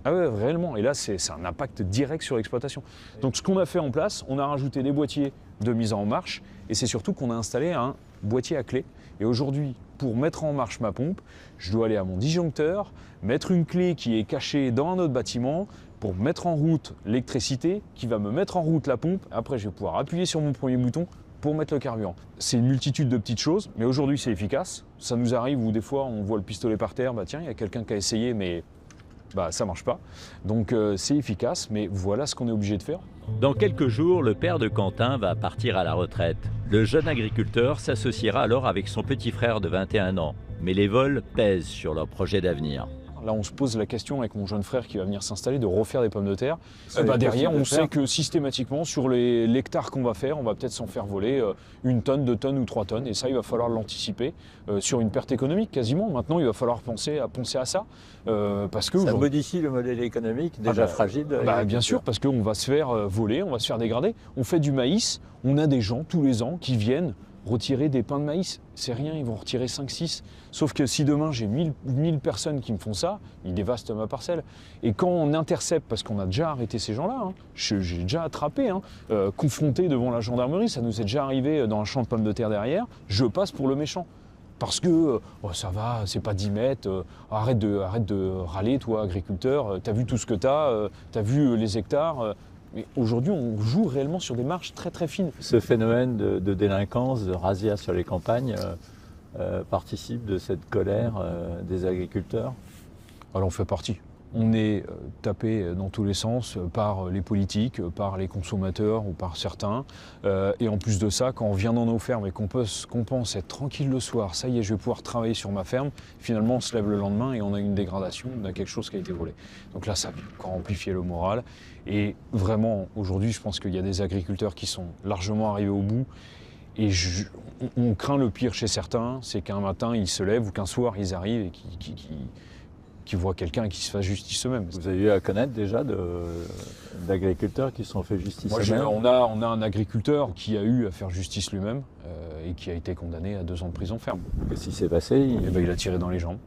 Ah ouais, réellement. Et là, c'est un impact direct sur l'exploitation. Donc ce qu'on a fait en place, on a rajouté des boîtiers de mise en marche, et c'est surtout qu'on a installé un boîtier à clé. Et aujourd'hui, pour mettre en marche ma pompe, je dois aller à mon disjoncteur, mettre une clé qui est cachée dans un autre bâtiment pour mettre en route l'électricité, qui va me mettre en route la pompe. Après, je vais pouvoir appuyer sur mon premier bouton pour mettre le carburant. C'est une multitude de petites choses, mais aujourd'hui, c'est efficace. Ça nous arrive où des fois, on voit le pistolet par terre, tiens, il y a quelqu'un qui a essayé, mais ça marche pas. Donc c'est efficace, mais voilà ce qu'on est obligé de faire. Dans quelques jours, le père de Quentin va partir à la retraite. Le jeune agriculteur s'associera alors avec son petit frère de 21 ans. Mais les vols pèsent sur leur projet d'avenir. Là, on se pose la question avec mon jeune frère qui va venir s'installer de refaire des pommes de terre. Derrière, on sait que systématiquement, sur l'hectare qu'on va faire, on va peut-être s'en faire voler 1 tonne, 2 tonnes ou 3 tonnes. Et ça, il va falloir l'anticiper sur une perte économique quasiment. Maintenant, il va falloir penser à ça. Parce que ça modifie le modèle économique déjà fragile. Bien sûr, parce qu'on va se faire voler, on va se faire dégrader. On fait du maïs, on a des gens tous les ans qui viennent retirer des pains de maïs. C'est rien, ils vont retirer 5-6. Sauf que si demain j'ai 1000 personnes qui me font ça, ils dévastent ma parcelle. Et quand on intercepte, parce qu'on a déjà arrêté ces gens-là, j'ai déjà attrapé, confronté devant la gendarmerie, ça nous est déjà arrivé dans un champ de pommes de terre derrière, je passe pour le méchant. Parce que ça va, c'est pas 10 mètres, arrête de râler, toi, agriculteur, t'as vu tout ce que t'as vu les hectares. Mais aujourd'hui, on joue réellement sur des marges très très fines. Ce phénomène de délinquance, de razzia sur les campagnes, participe de cette colère des agriculteurs? Alors on fait partie. On est tapé dans tous les sens par les politiques, par les consommateurs ou par certains. Et en plus de ça, quand on vient dans nos fermes et qu'on pense être tranquille le soir, ça y est, je vais pouvoir travailler sur ma ferme, finalement on se lève le lendemain et on a une dégradation, on a quelque chose qui a été volé. Donc là, ça vient encore amplifier le moral. Et vraiment, aujourd'hui, je pense qu'il y a des agriculteurs qui sont largement arrivés au bout. Et on craint le pire chez certains, c'est qu'un matin, ils se lèvent ou qu'un soir, ils arrivent et qui voient quelqu'un qui se fasse justice eux-mêmes. Vous avez eu à connaître déjà d'agriculteurs qui se sont fait justice eux-mêmes? On a un agriculteur qui a eu à faire justice lui-même et qui a été condamné à 2 ans de prison ferme. Qu'est-ce qui s'est passé? Il a tiré dans les jambes.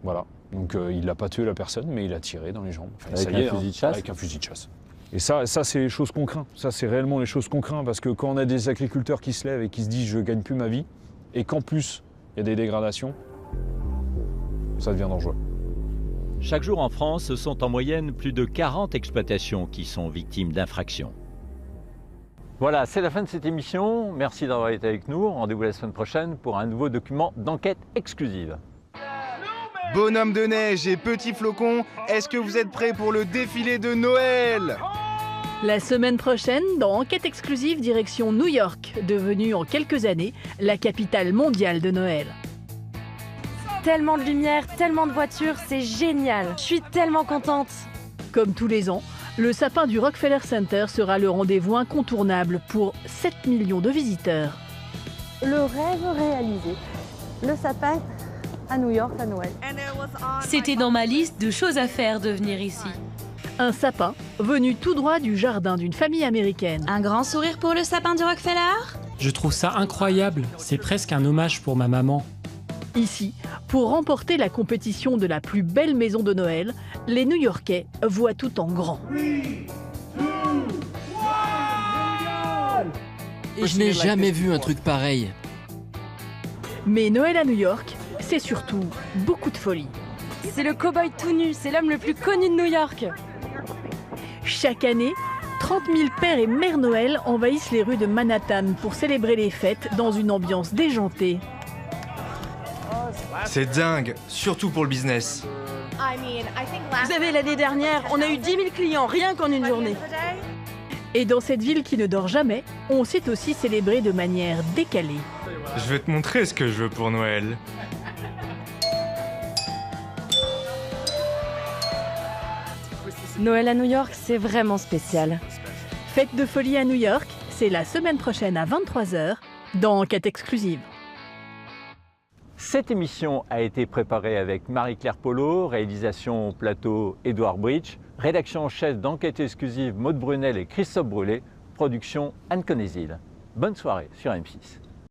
Voilà. Donc il n'a pas tué la personne, mais il a tiré dans les jambes. Avec un fusil de chasse? Avec un fusil de chasse. Et ça c'est les choses qu'on craint. Ça, c'est réellement les choses qu'on craint, parce que quand on a des agriculteurs qui se lèvent et qui se disent « je ne gagne plus ma vie », et qu'en plus, il y a des dégradations, ça devient dangereux. Chaque jour en France, ce sont en moyenne plus de 40 exploitations qui sont victimes d'infractions. Voilà, c'est la fin de cette émission. Merci d'avoir été avec nous. Rendez-vous la semaine prochaine pour un nouveau document d'enquête exclusive. Bonhomme de neige et petits flocons, est-ce que vous êtes prêts pour le défilé de Noël? La semaine prochaine, dans Enquête exclusive direction New York, devenue en quelques années la capitale mondiale de Noël. Tellement de lumière, tellement de voitures, c'est génial. Je suis tellement contente. Comme tous les ans, le sapin du Rockefeller Center sera le rendez-vous incontournable pour 7 millions de visiteurs. Le rêve réalisé. Le sapin à New York à Noël. C'était dans ma liste de choses à faire de venir ici. Un sapin venu tout droit du jardin d'une famille américaine. Un grand sourire pour le sapin du Rockefeller? Je trouve ça incroyable, c'est presque un hommage pour ma maman. Ici, pour remporter la compétition de la plus belle maison de Noël, les New-Yorkais voient tout en grand. Et je n'ai jamais vu un truc pareil. Mais Noël à New York, c'est surtout beaucoup de folie. C'est le cow-boy tout nu, c'est l'homme le plus connu de New York. Chaque année, 30 000 pères et mères Noël envahissent les rues de Manhattan pour célébrer les fêtes dans une ambiance déjantée. C'est dingue, surtout pour le business. Vous savez, l'année dernière, on a eu 10 000 clients, rien qu'en une journée. Et dans cette ville qui ne dort jamais, on sait aussi célébrer de manière décalée. Je vais te montrer ce que je veux pour Noël. Noël à New York, c'est vraiment spécial. Fête de folie à New York, c'est la semaine prochaine à 23 h dans Enquête exclusive. Cette émission a été préparée avec Marie-Claire Polo, réalisation plateau Édouard Bridge, rédaction en chef d'Enquête exclusive Maude Brunel et Christophe Brûlé, production Anne Conézil. Bonne soirée sur M6.